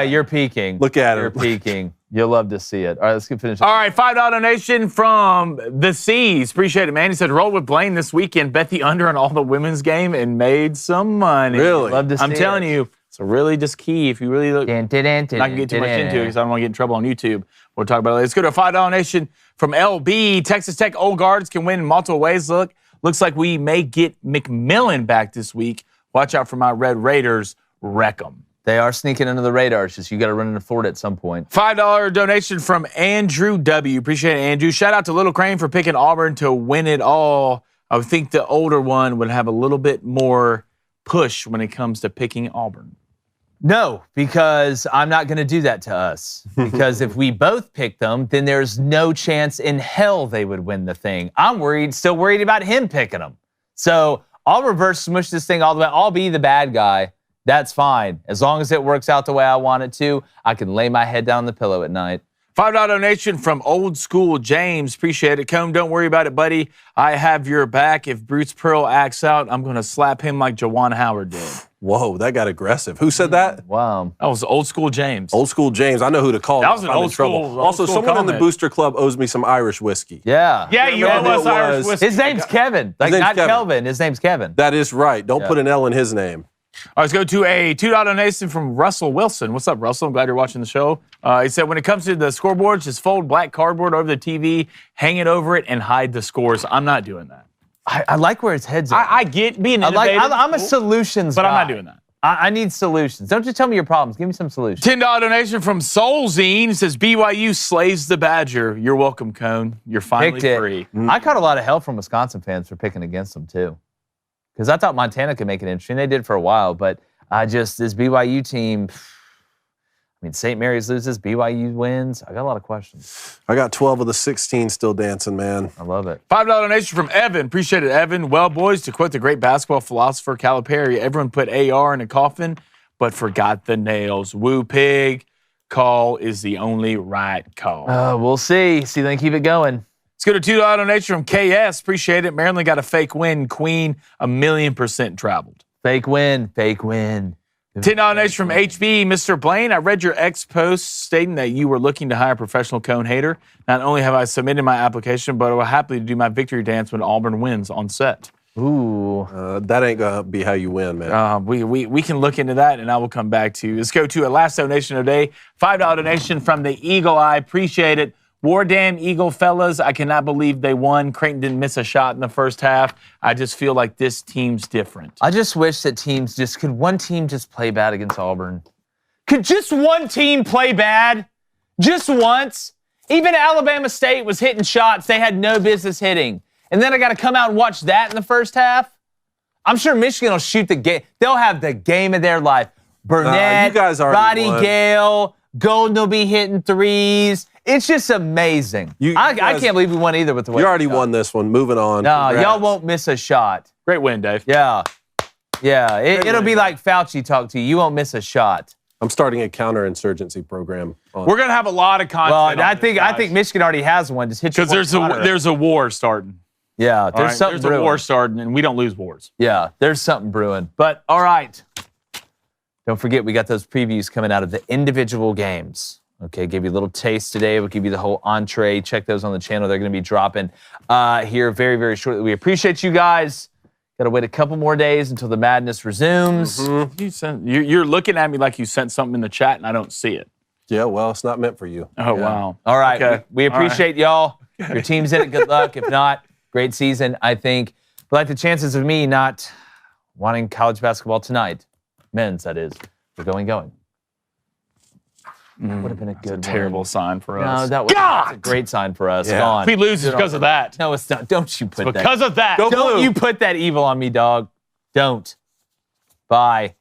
A: You're peeking.
B: Look at him.
A: You're peeking. You'll love to see it. All right, let's get finished.
C: All right, $5 donation from the C's. Appreciate it, man. He said, roll with Blaine this weekend, bet the under on all the womenens game, and made some money.
B: Really?
A: Love to see
C: I'm telling you, it's really just key if you really look. Not going to get too much into it because I don't want to get in trouble on YouTube. We'll talk about it later. Let's go to a $5 donation from LB. Texas Tech Old Guards can win in multiple ways. Looks like we may get McMillan back this week. Watch out for my Red Raiders. Wreck them.
A: They are sneaking under the radar. It's just you got to run into Florida at some point.
C: $5 donation from Andrew W. Appreciate it, Andrew. Shout out to Little Crain for picking Auburn to win it all. I would think the older one would have a little bit more push when it comes to picking Auburn.
A: No, because I'm not going to do that to us. Because if we both pick them, then there's no chance in hell they would win the thing. I'm still worried about him picking them. So I'll reverse smush this thing all the way. I'll be the bad guy. That's fine. As long as it works out the way I want it to, I can lay my head down on the pillow at night.
C: $5 donation from Old School James. Appreciate it. Combe, don't worry about it, buddy. I have your back. If Bruce Pearl acts out, I'm going to slap him like Jawan Howard did.
B: Whoa, that got aggressive. Who said that?
A: Wow.
C: That was Old School James.
B: Old School James. I know who to call.
C: That was an old school.
B: Also, someone in the Booster Club owes me some Irish whiskey.
A: Yeah.
C: Yeah, you owe us Irish whiskey.
A: His name's Kevin. Like, not Kelvin. His name's Kevin.
B: That is right. Don't put an L in his name.
C: All right, let's go to a $2 donation from Russell Wilson. What's up, Russell? I'm glad you're watching the show. He said, when it comes to the scoreboards, just fold black cardboard over the TV, hang it over it, and hide the scores. I'm not doing that.
A: I like where his head's at.
C: I get being innovative.
A: I'm a solutions guy.
C: But I'm not doing that.
A: I need solutions. Don't just tell me your problems. Give me some solutions.
C: $10 donation from Soulzine says BYU slays the Badger. You're welcome, Cone. You're finally free.
A: I caught a lot of hell from Wisconsin fans for picking against them too, because I thought Montana could make it interesting. They did for a while, but this BYU team. I mean, St. Mary's loses, BYU wins. I got a lot of questions.
B: I got 12 of the 16 still dancing, man.
A: I love it.
C: $5 donation from Evan. Appreciate it, Evan. Well, boys, to quote the great basketball philosopher Calipari, everyone put AR in a coffin, but forgot the nails. Woo pig. Call is the only right call.
A: We'll see. See, then keep it going.
C: Let's go to $2 donation from KS. Appreciate it. Maryland got a fake win. Queen, 1,000,000% traveled.
A: Fake win. Fake win.
C: $10 donation from HB. Mr. Blaine, I read your ex post stating that you were looking to hire a professional Cone hater. Not only have I submitted my application, but I will happily do my victory dance when Auburn wins on set.
A: Ooh.
B: That ain't going to be how you win, man.
C: We can look into that, and I will come back to you. Let's go to a last donation of the day. $5 donation from the Eagle Eye. Appreciate it. War damn Eagle fellas. I cannot believe they won. Creighton didn't miss a shot in the first half. I just feel like this team's different.
A: I just wish that could one team just play bad against Auburn? Could just one team play bad? Just once? Even Alabama State was hitting shots they had no business hitting. And then I got to come out and watch that in the first half? I'm sure Michigan will shoot the game. They'll have the game of their life. Burnett,
B: you guys
A: Roddy
B: won.
A: Gale, Golden will be hitting threes. It's just amazing. I can't believe we won either with the way
B: you already won this one. Moving on.
A: No,
B: Congrats.
A: y'all won't miss a shot.
C: Great win, Dave.
A: Yeah. It'll be like Fauci talked to you. You won't miss a shot.
B: I'm starting a counterinsurgency program.
C: We're going to have a lot of content.
A: Well, I think Michigan already has one. Just hit
C: because there's a war starting.
A: Yeah, there's something brewing.
C: There's a war starting, and we don't lose wars.
A: Yeah, there's something brewing. But all right, don't forget we got those previews coming out of the individual games. Okay, give you a little taste today. We'll give you the whole entree. Check those on the channel. They're going to be dropping here very, very shortly. We appreciate you guys. Got to wait a couple more days until the madness resumes.
C: Mm-hmm. You're looking at me like you sent something in the chat and I don't see it.
B: Yeah, well, it's not meant for you.
C: Oh, wow.
A: All right,
C: okay.
A: we appreciate y'all. Your team's in it. Good luck. If not, great season, I think. But like the chances of me not wanting college basketball tonight, men's that is, we're going. Would have been a good
C: terrible sign for us.
A: No, that's a great sign for us.
C: Yeah.
A: Gone.
C: We lose because of that.
A: No, it's not. Don't you put that.
C: Because of that.
A: Don't you put that evil on me, dog. Don't. Bye.